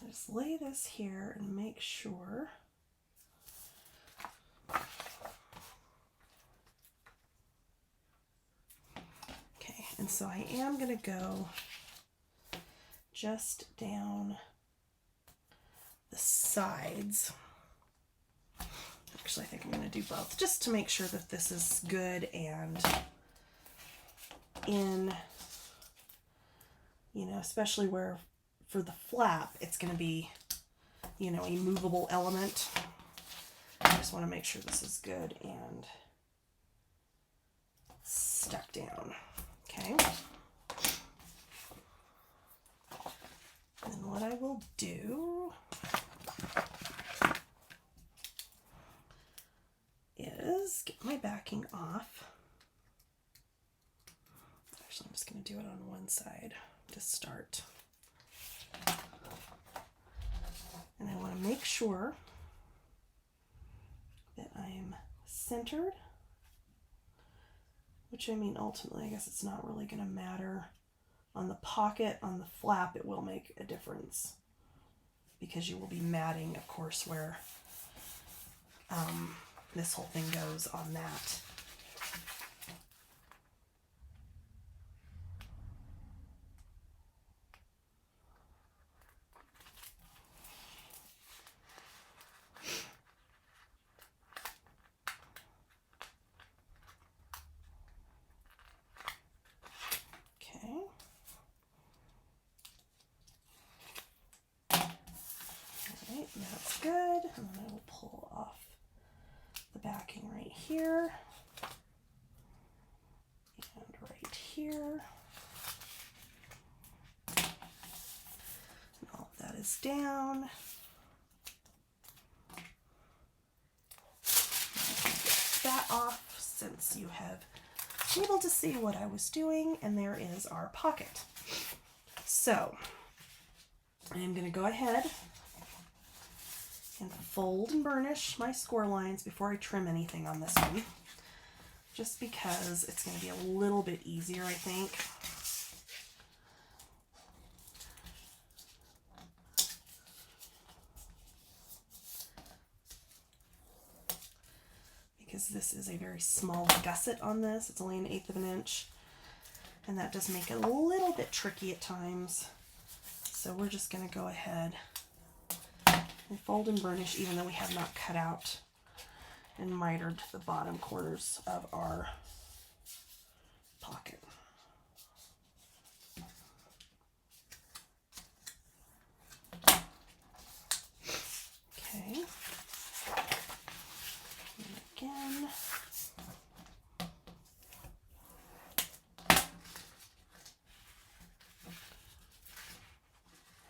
S1: Just lay this here and make sure okay, and so I am going to go just down the sides. Actually, I think I'm going to do both just to make sure that this is good and in, you know, especially where for the flap, it's going to be, you know, a movable element. I just want to make sure this is good and stuck down. Okay. And what I will do is get my backing off. Actually, I'm just going to do it on one side to start. And I want to make sure that I'm centered, which I mean, ultimately, I guess it's not really going to matter. On the pocket, on the flap, it will make a difference because you will be matting, of course, where this whole thing goes on that. That's good. And then I will pull off the backing right here and right here. And all of that is down. Get that off since you have able to see what I was doing, and there is our pocket. So I am going to go ahead and fold and burnish my score lines before I trim anything on this one, just because it's going to be a little bit easier, I think. Because this is a very small gusset on this. It's only 1/8 of an inch, and that does make it a little bit tricky at times. So we're just going to go ahead and fold and burnish, even though we have not cut out and mitered the bottom corners of our pocket. Okay. And again.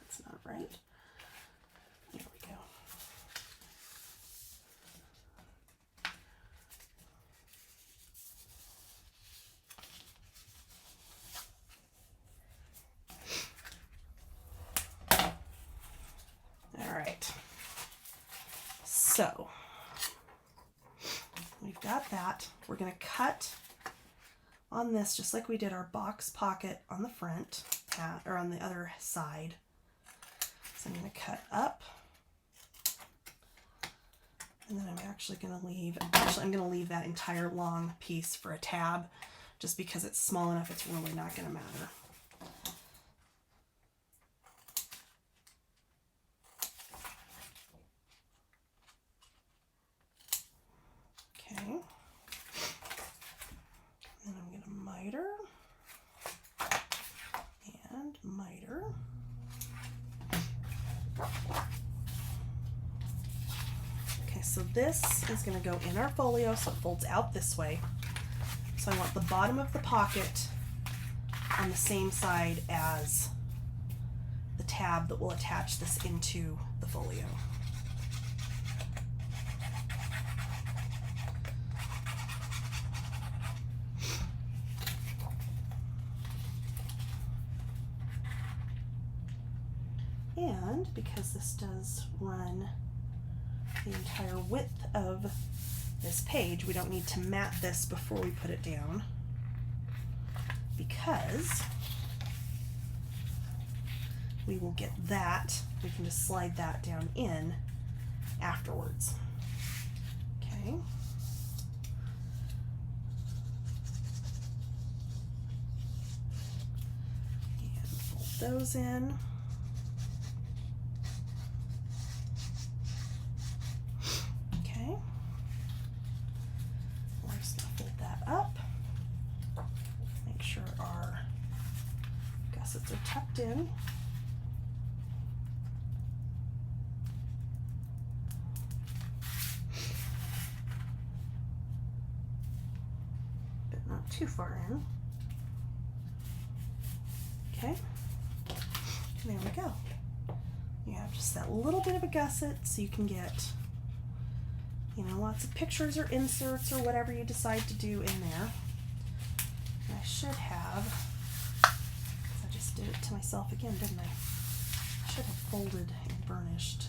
S1: That's not right. There we go. All right. So we've got that. We're going to cut on this just like we did our box pocket on the front, or on the other side. So I'm going to cut up, and then I'm actually going to leave, I'm going to leave that entire long piece for a tab, just because it's small enough, it's really not going to matter. Okay. Then I'm going to miter and miter. Okay, so this is going to go in our folio, so it folds out this way. So I want the bottom of the pocket on the same side as the tab that will attach this into the folio. And because this does run the entire width of this page, we don't need to mat this before we put it down, because we will get that, we can just slide that down in afterwards. Okay. And fold those in. Gussets are tucked in. But not too far in. Okay. And there we go. You have just that little bit of a gusset, so you can get, you know, lots of pictures or inserts or whatever you decide to do in there. And I should have, did it to myself again, didn't I? Should have folded and burnished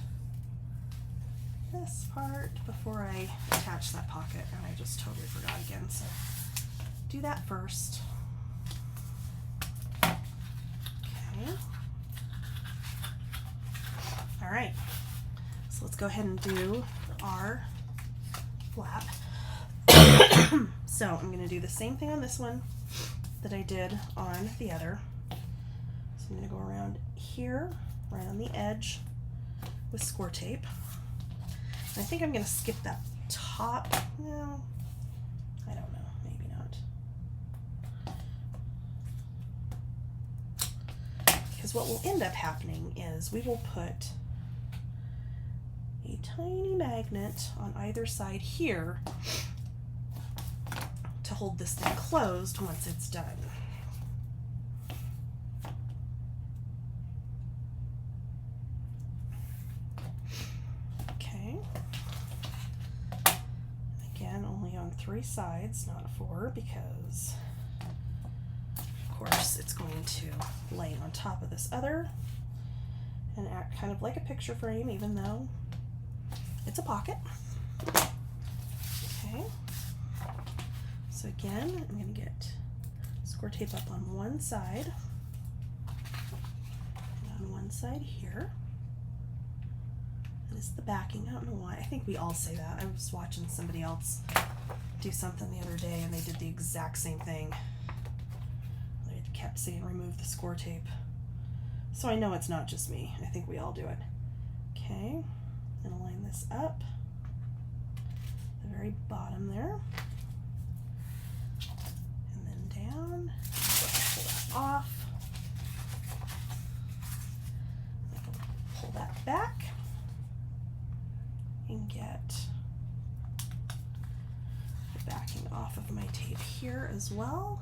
S1: this part before I attach that pocket, and I just totally forgot again, so do that first. Okay. All right, so let's go ahead and do our flap. So I'm going to do the same thing on this one that I did on the other. I'm going to go around here, right on the edge with score tape. And I think I'm going to skip that top. No, I don't know, maybe not. Because what will end up happening is we will put a tiny magnet on either side here to hold this thing closed once it's done. sides, not 4, because of course it's going to lay on top of this other and act kind of like a picture frame, even though it's a pocket. Okay, so again, I'm going to get score tape up on one side and on one side here. That is the backing. I don't know why. I think we all say that. I was watching somebody else do something the other day and they did the exact same thing. They kept saying remove the score tape. So I know it's not just me. I think we all do it. Okay, and line this up, the very bottom there, and then down, pull that off, pull that back, and get the backing off of my tape here as well.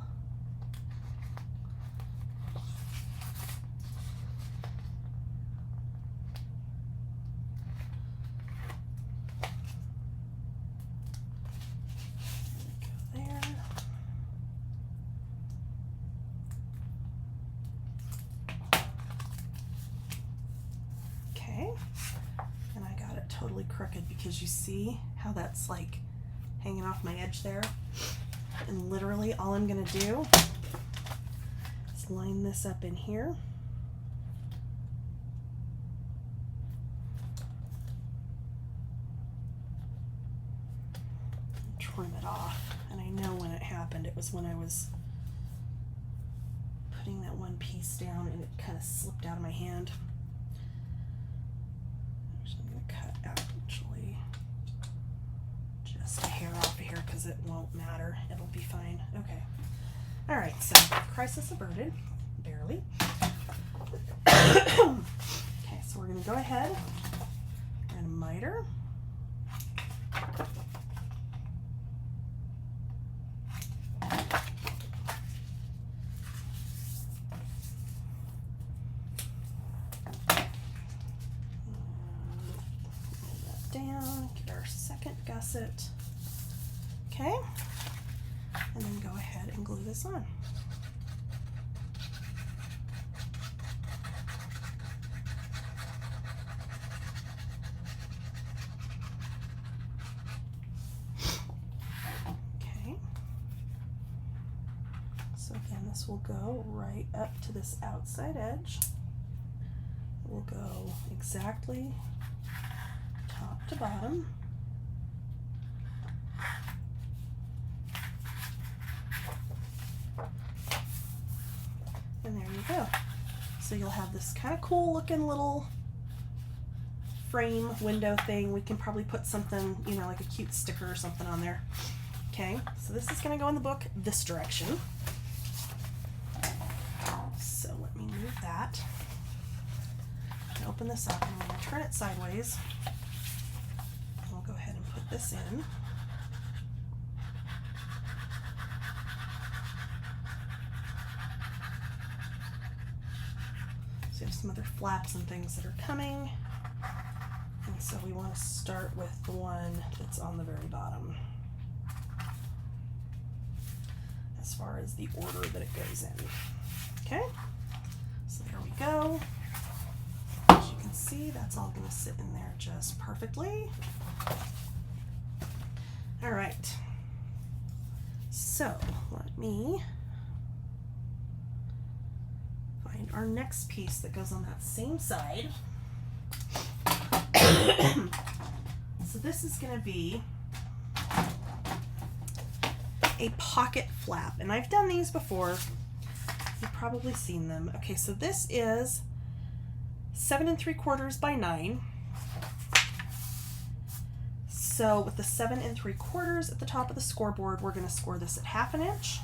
S1: Totally crooked because you see how that's like hanging off my edge there, and literally all I'm gonna do is line this up in here, and trim it off. And I know when it happened, it was when I was putting that one piece down and it kind of slipped out of my hand. Just a hair off of here because it won't matter. It'll be fine. Okay. All right. So crisis averted, barely. Okay. So we're going to go ahead and miter. Down, get our second gusset. Okay, and then go ahead and glue this on. Okay, so again, this will go right up to this outside edge. It will go exactly top to bottom. And there you go. So you'll have this kind of cool looking little frame window thing. We can probably put something, you know, like a cute sticker or something on there. Okay, so this is going to go in the book this direction. So let me move that. And open this up. I'm going to turn it sideways. I'll go ahead and put this in. So you have some other flaps and things that are coming. And so we want to start with the one that's on the very bottom, as far as the order that it goes in. Okay, so there we go. As you can see, that's all going to sit in there just perfectly. All right, so let me find our next piece that goes on that same side. So this is going to be a pocket flap, and I've done these before. You've probably seen them. Okay, so this is 7 3/4 by 9. So with the 7 3/4 at the top of the scoreboard, we're going to score this at 1/2 inch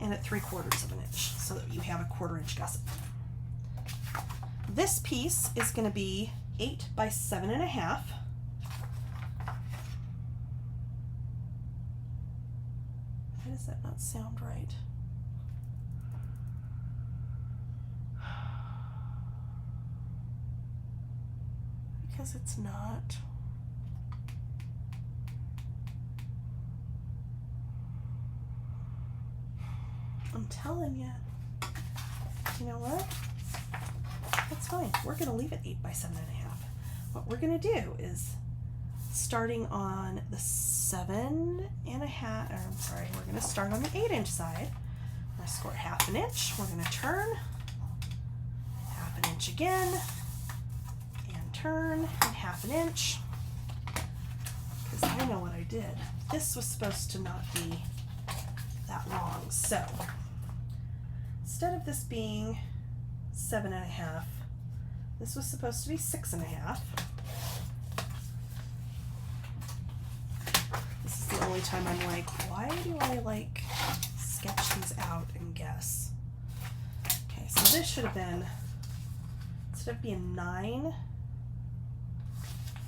S1: and at 3/4 inch, so that you have a 1/4 inch gusset. This piece is going to be 8 by 7.5. Why does that not sound right? Because it's not. I'm telling you. You know what? That's fine. We're going to leave it 8 by 7.5. What we're going to do is, starting on the 7.5, or I'm sorry, we're going to start on the 8-inch side. I'm going to score 1/2 inch. We're going to turn 1/2 inch again, and turn, and 1/2 inch. Because I know what I did. This was supposed to not be that long. So instead of this being 7.5, this was supposed to be 6.5. This is the only time I'm like, why do I like sketch these out and guess? Okay, so this should have been, instead of being 9,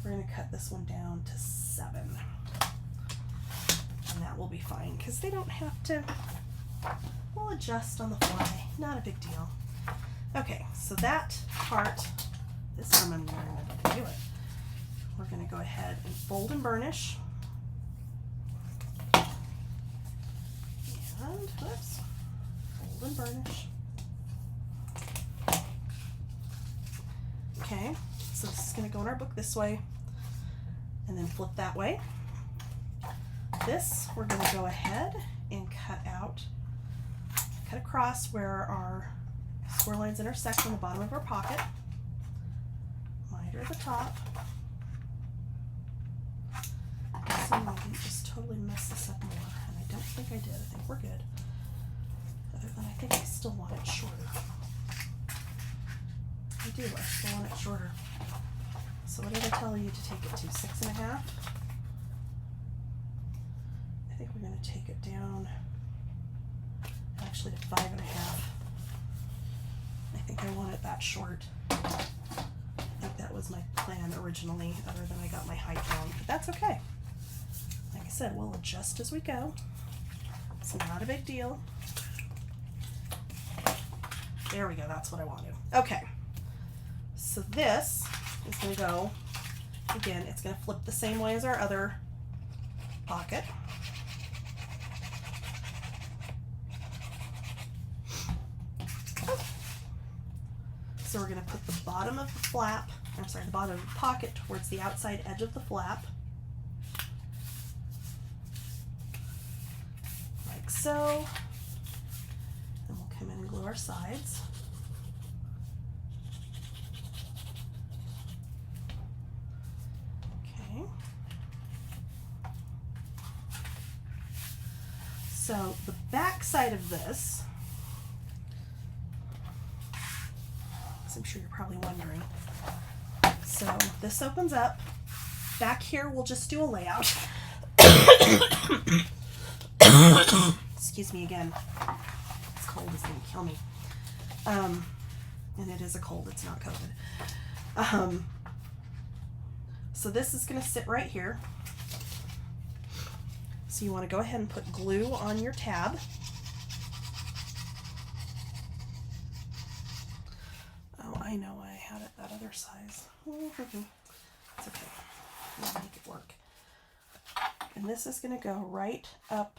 S1: we're going to cut this one down to 7. And that will be fine because they don't have to, we'll adjust on the fly, not a big deal. Okay, so that part, this time I'm going to remember to do it. We're going to go ahead and fold and burnish. And, whoops, fold and burnish. Okay, so this is going to go in our book this way, and then flip that way. This, we're going to go ahead and cut across where our score lines intersect on the bottom of our pocket. Miter at the top. So I didn't just totally mess this up more, and I don't think I did. I think we're good. Other than I think I still want it shorter. I do, I still want it shorter. So what did I tell you to take it to? 6.5? I think we're going to take it down actually to 5.5. I think I want it that short. I think that was my plan originally, other than I got my height wrong, but that's okay. Like I said, we'll adjust as we go. It's not a big deal. There we go, that's what I wanted. Okay, so this is going to go, again, it's going to flip the same way as our other pocket. So we're going to put the bottom of the flap, the bottom of the pocket towards the outside edge of the flap. Like so. And we'll come in and glue our sides. Okay. So the back side of this, I'm sure you're probably wondering. So this opens up. Back here we'll just do a layout. Excuse me again. This cold is going to kill me. And it is a cold, it's not COVID. So this is going to sit right here. So you want to go ahead and put glue on your tab. I know I had it that other size. It's okay. We'll make it work. And this is going to go right up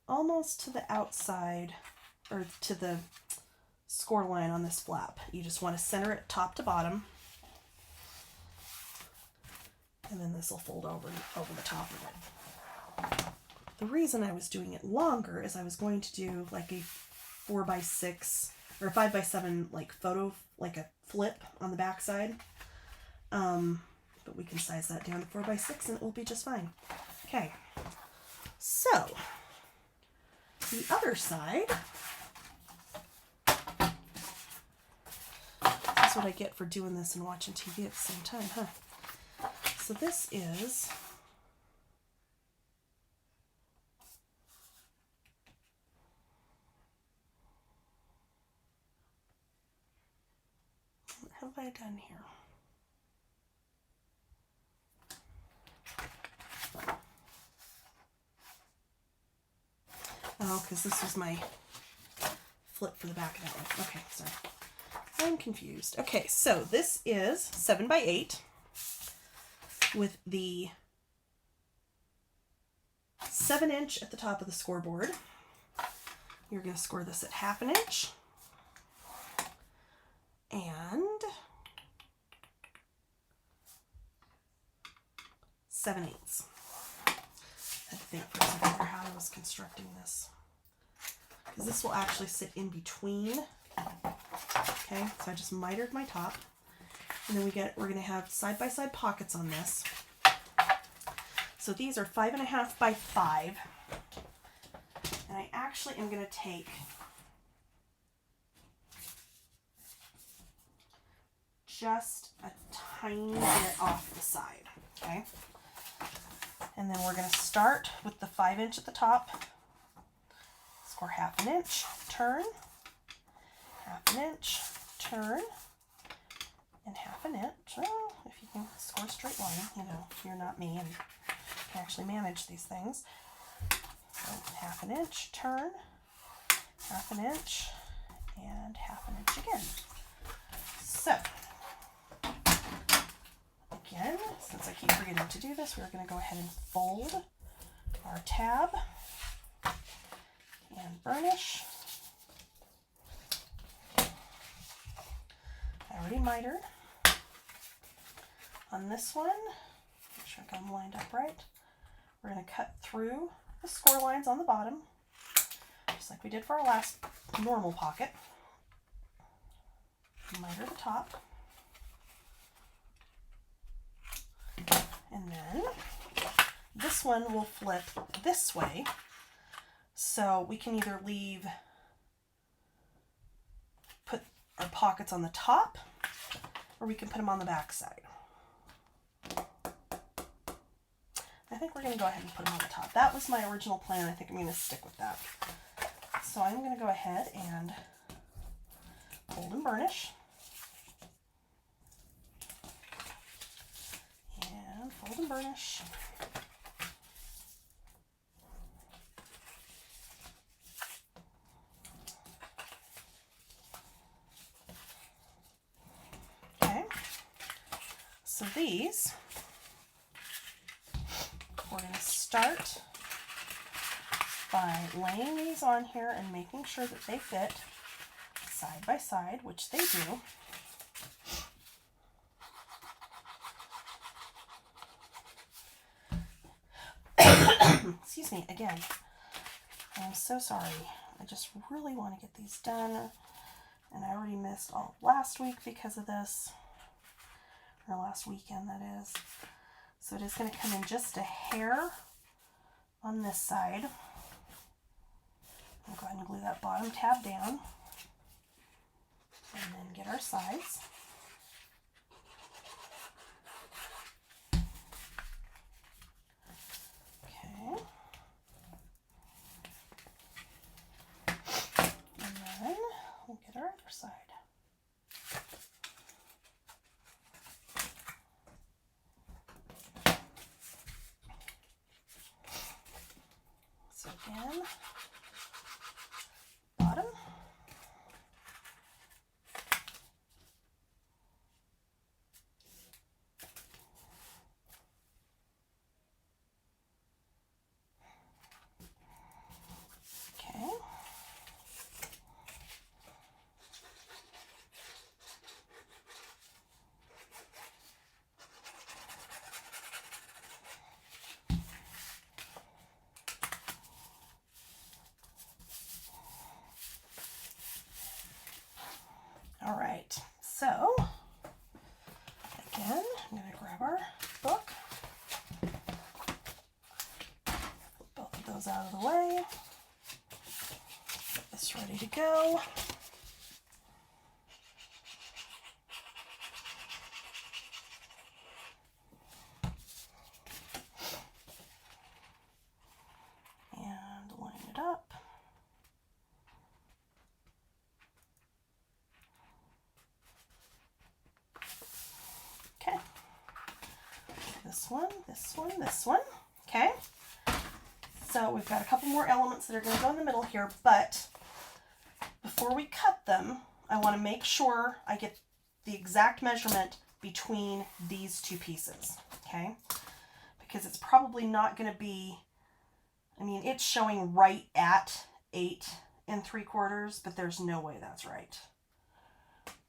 S1: almost to the outside, or to the score line on this flap. You just want to center it top to bottom. And then this will fold over the top of it. The reason I was doing it longer is I was going to do like a 4x6 or 5x7 like photo, like a flip on the back side. But we can size that down to 4x6 and it will be just fine. Okay, so the other side, that's what I get for doing this and watching TV at the same time, huh? So this is what have I done here? Oh, because this was my flip for the back of that one. Okay, sorry. I'm confused. Okay, so this is 7x8 with the 7-inch at the top of the scoreboard. You're going to score this at 1/2 inch and 7/8. I had to think for a second for how I was constructing this, because this will actually sit in between. Okay, so I just mitered my top, and then we're going to have side-by-side pockets on this. So these are 5.5 by 5, and I actually am going to take just a tiny bit off the side, okay? And then we're going to start with the 5 inch at the top, score 1/2 inch, turn, 1/2 inch, turn, and 1/2 inch. Well, if you can score a straight line, you know, you're not me and can actually manage these things. So 1/2 inch, turn, 1/2 inch, and 1/2 inch again. So, again, since I keep forgetting to do this, we're going to go ahead and fold our tab and burnish. I already mitered. On this one, make sure I got them lined up right. We're going to cut through the score lines on the bottom, just like we did for our last normal pocket. Miter the top. And then this one will flip this way, so we can either put our pockets on the top, or we can put them on the back side. I think we're going to go ahead and put them on the top. That was my original plan. I think I'm going to stick with that. So I'm going to go ahead and fold and burnish. And fold and burnish. Okay. So these, we're going to start by laying these on here and making sure that they fit side by side, which they do. Excuse me, again, I'm so sorry. I just really want to get these done, and I already missed all last week because of this, or last weekend that is. So it is going to come in just a hair on this side. We'll go ahead and glue that bottom tab down, and then get our sides. Okay. And then we'll get our other side. So again, bottom. Okay. All right, so again, I'm going to grab our book, put both of those out of the way, get this ready to go. And line it up. Okay, this one, this one, this one. Okay, so we've got a couple more elements that are going to go in the middle here, but before we cut them, I want to make sure I get the exact measurement between these two pieces, okay? Because it's probably not going to be, I mean, it's showing right at 8 4 3/4, but there's no way that's right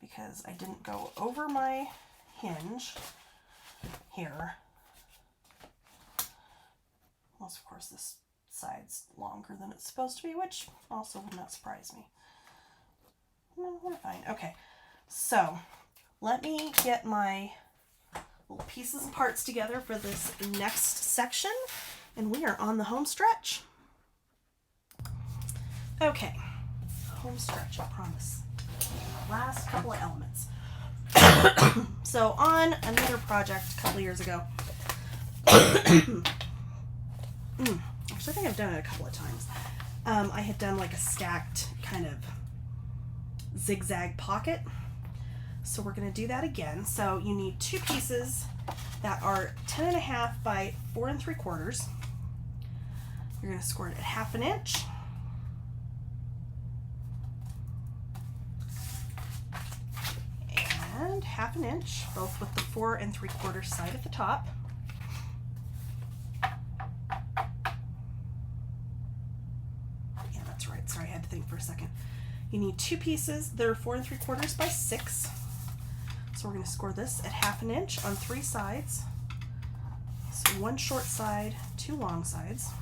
S1: because I didn't go over my hinge here. Unless, of course, this side's longer than it's supposed to be, which also would not surprise me. No, we're fine. Okay, so let me get my little pieces and parts together for this next section, and we are on the home stretch. Okay, home stretch, I promise. Last couple of elements. So on another project a couple of years ago, actually I think I've done it a couple of times. I had done like a stacked kind of zigzag pocket. So we're going to do that again. So you need 2 pieces that are 10.5 by 4 3/4. You're going to score it at 1/2 inch. And 1/2 inch, both with the 4 3/4 side at the top. Yeah, that's right. Sorry, I had to think for a second. You need 2 pieces that are 4 3/4 by 6. So we're going to score this at 1/2 inch on 3 sides. So 1 short side, 2 long sides.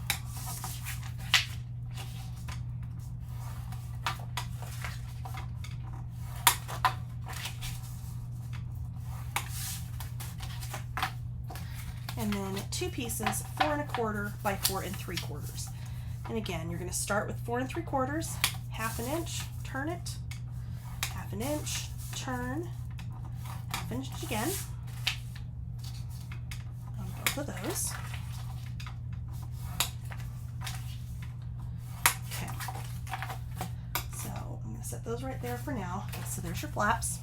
S1: And then 2 pieces, 4 1/4 by 4 3/4. And again, you're going to start with 4 3/4, 1/2 inch, turn it, 1/2 inch, turn, 1/2 inch again on both of those. Okay, so I'm going to set those right there for now. Okay, so there's your flaps.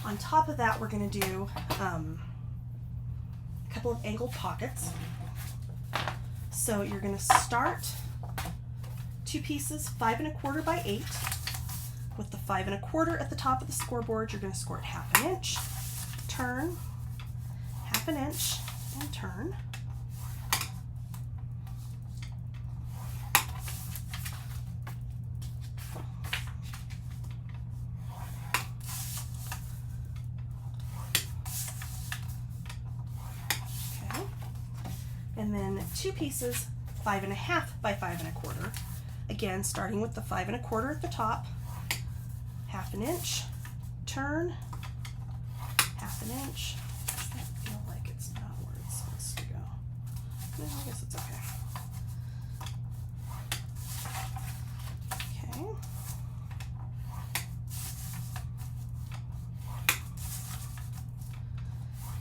S1: On top of that, we're going to do a couple of angled pockets. So you're going to start 2 pieces, 5 1/4 by 8. With the 5 1/4 at the top of the scoreboard, you're going to score it 1/2 inch, turn, 1/2 inch, and turn. Okay. And then 2 pieces, 5 1/2 by 5 1/4. Again, starting with the 5 1/4 at the top, 1/2 inch, turn, 1/2 inch. Does that feel like it's not where it's supposed to go? No, I guess it's okay. Okay.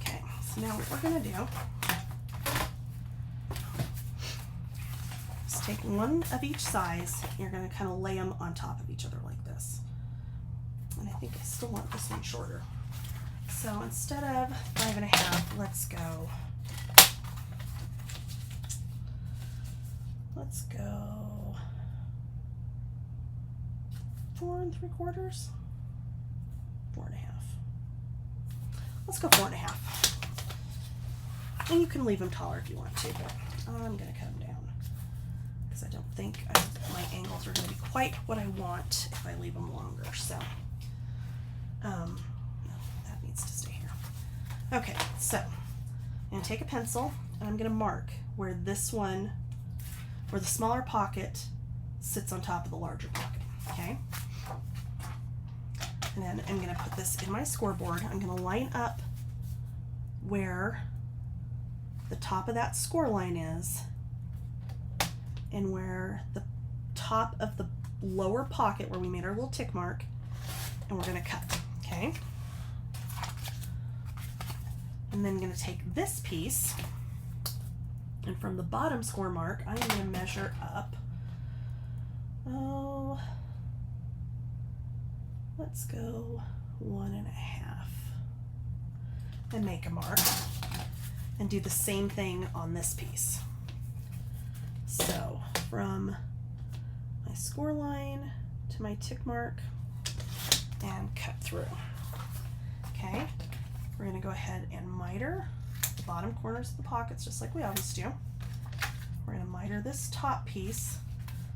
S1: Okay, so now what we're going to do is take one of each size. You're going to kind of lay them on top of each other like this. And I think I still want this one shorter. So instead of 5 1/2, let's go 4 3/4, 4 1/2. Let's go 4 1/2. And you can leave them taller if you want to, but I'm going to cut them down because I don't think my angles are going to be quite what I want if I leave them longer. So no, that needs to stay here. Okay, so I'm going to take a pencil and I'm going to mark where this one, where the smaller pocket sits on top of the larger pocket, okay? And then I'm going to put this in my scoreboard. I'm going to line up where the top of that score line is and where the top of the lower pocket where we made our little tick mark, and we're going to cut, okay? And then I'm going to take this piece, and from the bottom score mark, I'm going to measure up, let's go 1 1/2, and make a mark, and do the same thing on this piece. So from my score line to my tick mark, and cut through. Okay, we're going to go ahead and miter the bottom corners of the pockets just like we always do. We're going to miter this top piece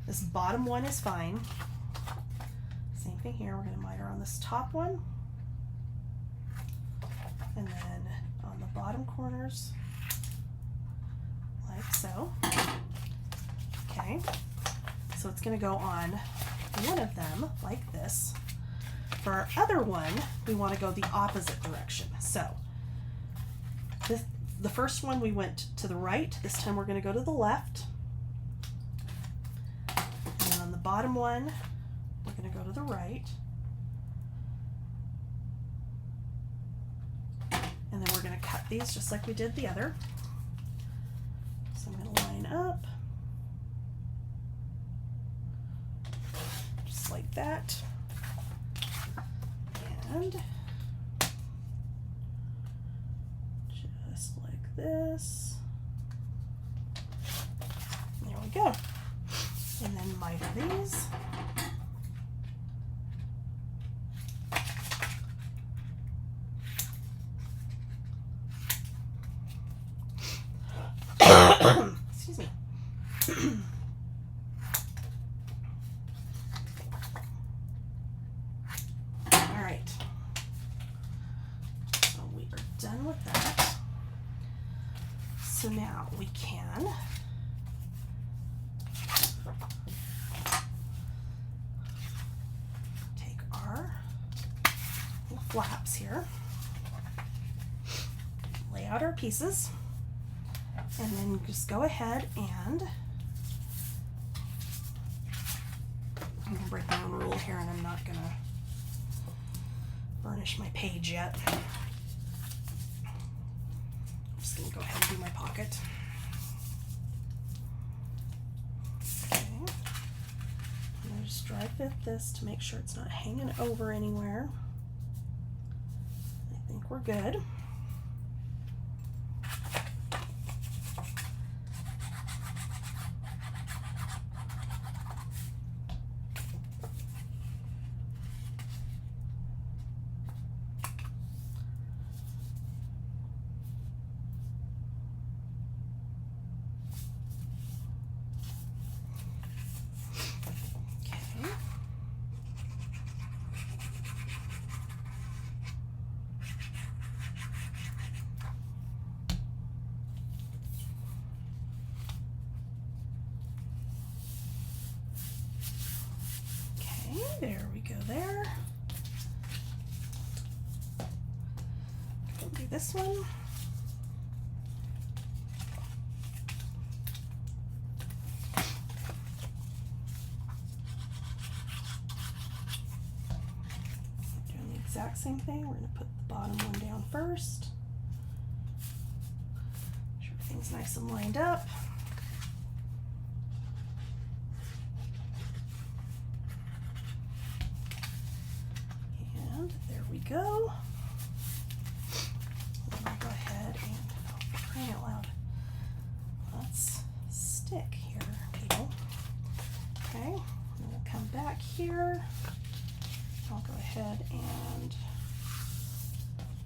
S1: This bottom one is fine. Same thing here, we're going to miter on this top one. And then on the bottom corners, like so. Okay, so it's going to go on one of them like this. For our other one, we want to go the opposite direction. So the first one we went to the right, this time we're going to go to the left. And then on the bottom one, we're going to go to the right. And then we're going to cut these just like we did the other. So I'm going to line up just like that. And just like this. There we go. And then miter these. Excuse me. All right. So we are done with that. So now we can take our flaps here, lay out our pieces, and then just go ahead and I'm going to break my own rule here, and I'm not going to burnish my page yet. I'm just going to go ahead and do my pocket. Okay. I'm going to just dry fit this to make sure it's not hanging over anywhere. I think we're good. There we go there. We'll do this one. Doing the exact same thing. We're going to put the bottom one down first. Make sure everything's nice and lined up. Go. I'm going to go ahead and, oh, crying out loud, let's stick here, people. Okay, and we'll come back here. I'll go ahead and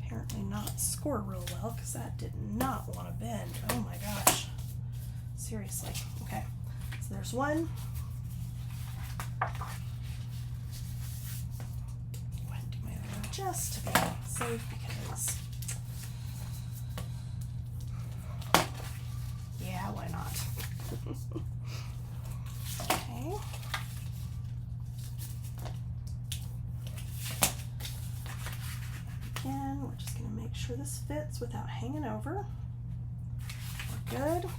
S1: apparently not score real well because that did not want to bend. Oh my gosh. Seriously. Okay, so there's one. Just to be safe, because yeah, why not? Okay. Again, we're just going to make sure this fits without hanging over. We're good.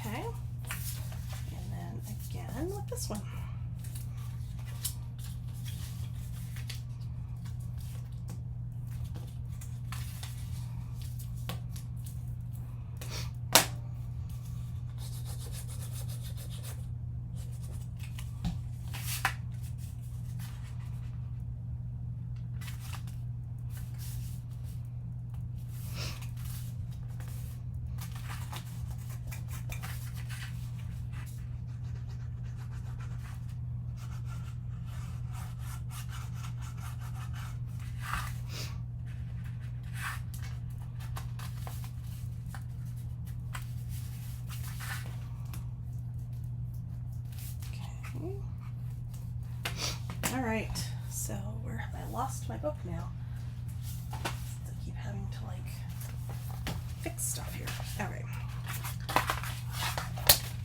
S1: Okay, and then again with this one. Okay. All right, so where have I lost my book now? I keep having to like fix stuff here. All right.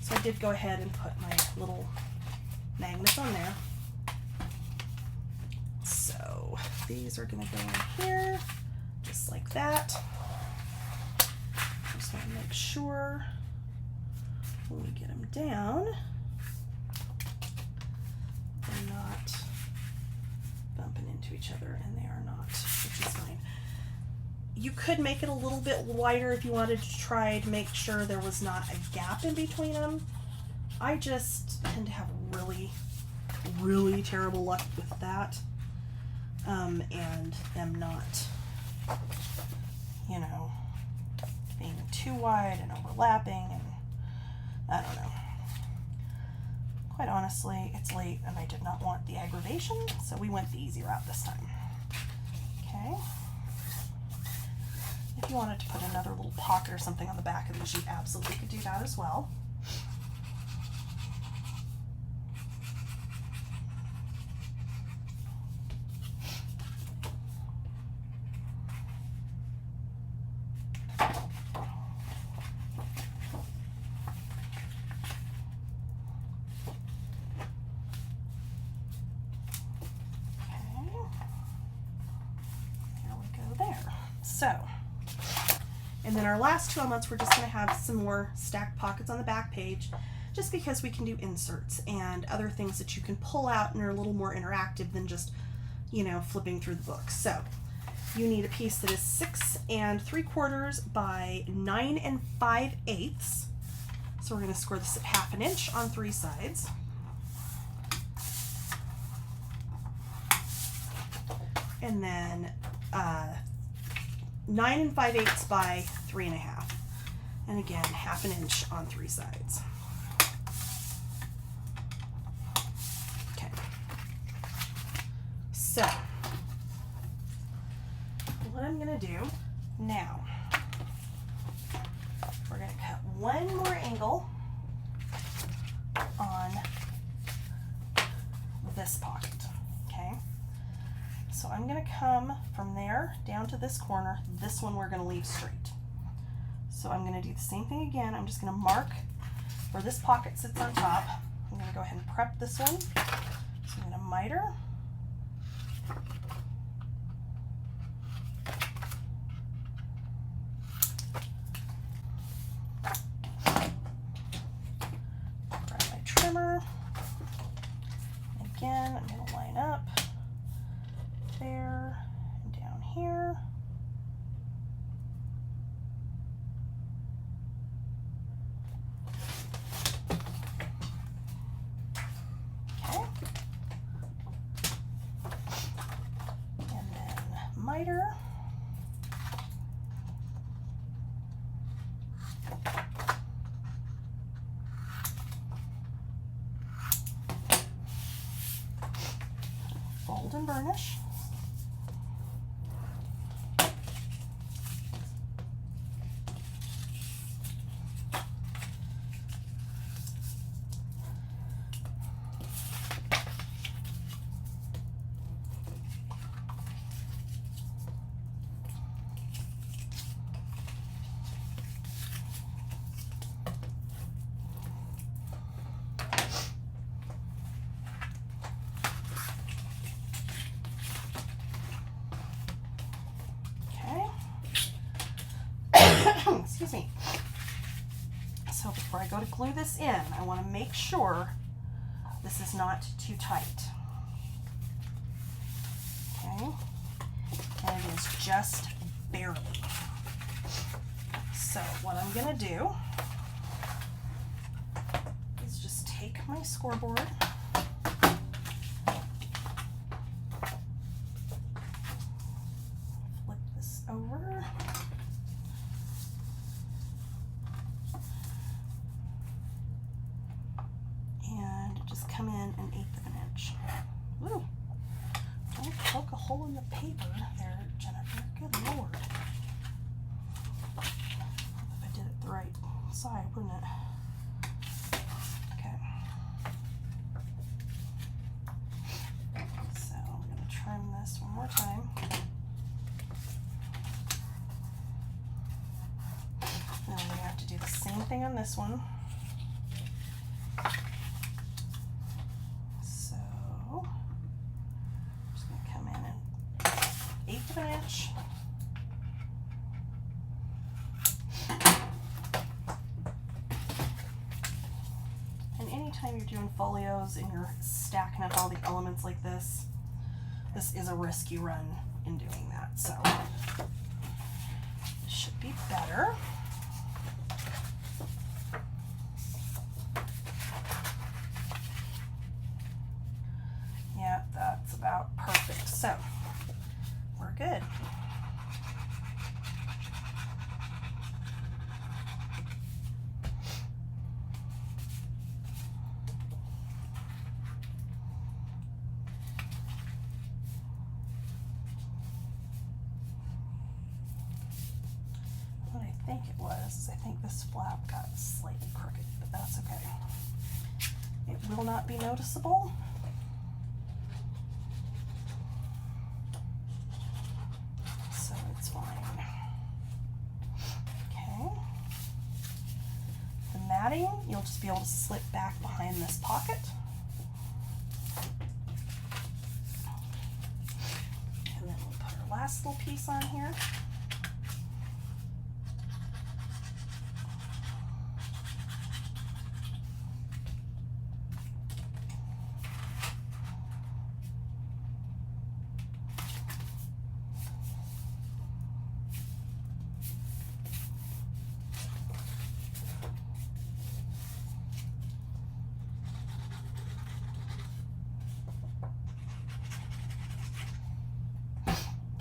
S1: So I did go ahead and put my little magnets on there. So these are gonna go in here, just like that. Just want to make sure when we get them down, they're not bumping into each other, and they are not, which is fine. You could make it a little bit wider if you wanted to try to make sure there was not a gap in between them. I just tend to have really, really terrible luck with that, and am not, you know, being too wide and overlapping, and I don't know. Quite honestly, it's late and I did not want the aggravation, so we went the easy route this time. Okay. If you wanted to put another little pocket or something on the back of these, you absolutely could do that as well. So, and then our last 2 elements, we're just going to have some more stacked pockets on the back page, just because we can do inserts and other things that you can pull out and are a little more interactive than just, you know, flipping through the book. So you need a piece that is 6 3/4 by 9 5/8. So we're going to score this at 1/2 inch on 3 sides. And then 9 5/8 by 3 1/2, and again 1/2 inch on 3 sides. Okay, so what I'm going to do now, we're going to cut one more angle on this pocket. Okay. So I'm going to come from there down to this corner. This one we're going to leave straight. So I'm going to do the same thing again. I'm just going to mark where this pocket sits on top. I'm going to go ahead and prep this one. So I'm going to miter. Grab my trimmer. Again, I'm going to line up there and down here. Okay. And then miter. Fold and burnish. Excuse me. So before I go to glue this in, I want to make sure this is not too tight. Okay, and it is just barely. So what I'm going to do is just take my scoreboard, flip this over, come in 1/8 of an inch. Woo! Don't poke a hole in the paper there, Jennifer. Good Lord. If I did it the right side, wouldn't it? Okay. thing on this one. So I'm just going to come in and 1/8 of an inch. And anytime you're doing folios and you're stacking up all the elements like this is a risk you run in doing that. So it should be better. Yeah, that's about perfect. So we're good. What I think it was is I think this flap got slightly crooked, but that's okay. It will not be noticeable. So it's fine. Okay. The matting, you'll just be able to slip back behind this pocket. And then we'll put our last little piece on here.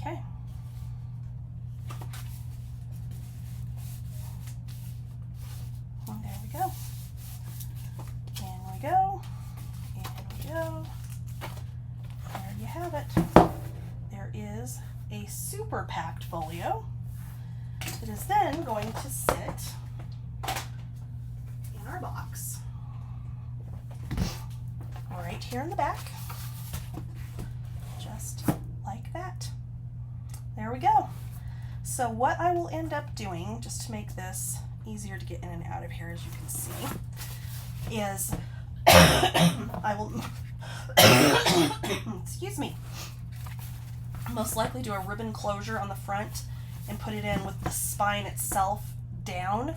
S1: Okay. Well, there we go. And we go. And we go. There you have it. There is a super packed folio that is then going to sit in our box. Right here in the back. Just like that. There we go. So what I will end up doing, just to make this easier to get in and out of here, as you can see, is I will, excuse me, most likely do a ribbon closure on the front and put it in with the spine itself down,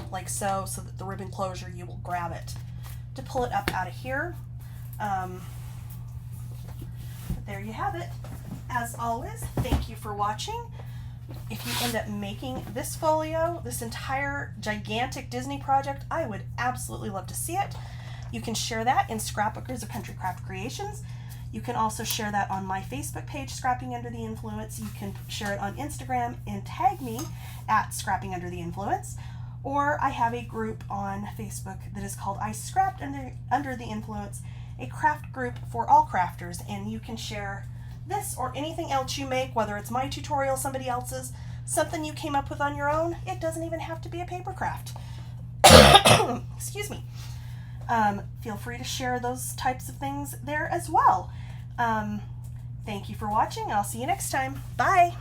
S1: like so that the ribbon closure, you will grab it to pull it up out of here. But there you have it. As always, thank you for watching. If you end up making this folio, this entire gigantic Disney project, I would absolutely love to see it. You can share that in Scrapbookers of Country Craft Creations. You can also share that on my Facebook page, Scrapping Under the Influence. You can share it on Instagram and tag me at Scrapping Under the Influence. Or I have a group on Facebook that is called I Scrapped Under the Influence, a craft group for all crafters, and you can share this or anything else you make, whether it's my tutorial, somebody else's, something you came up with on your own. It doesn't even have to be a paper craft. Excuse me. Feel free to share those types of things there as well. Thank you for watching. I'll see you next time. Bye.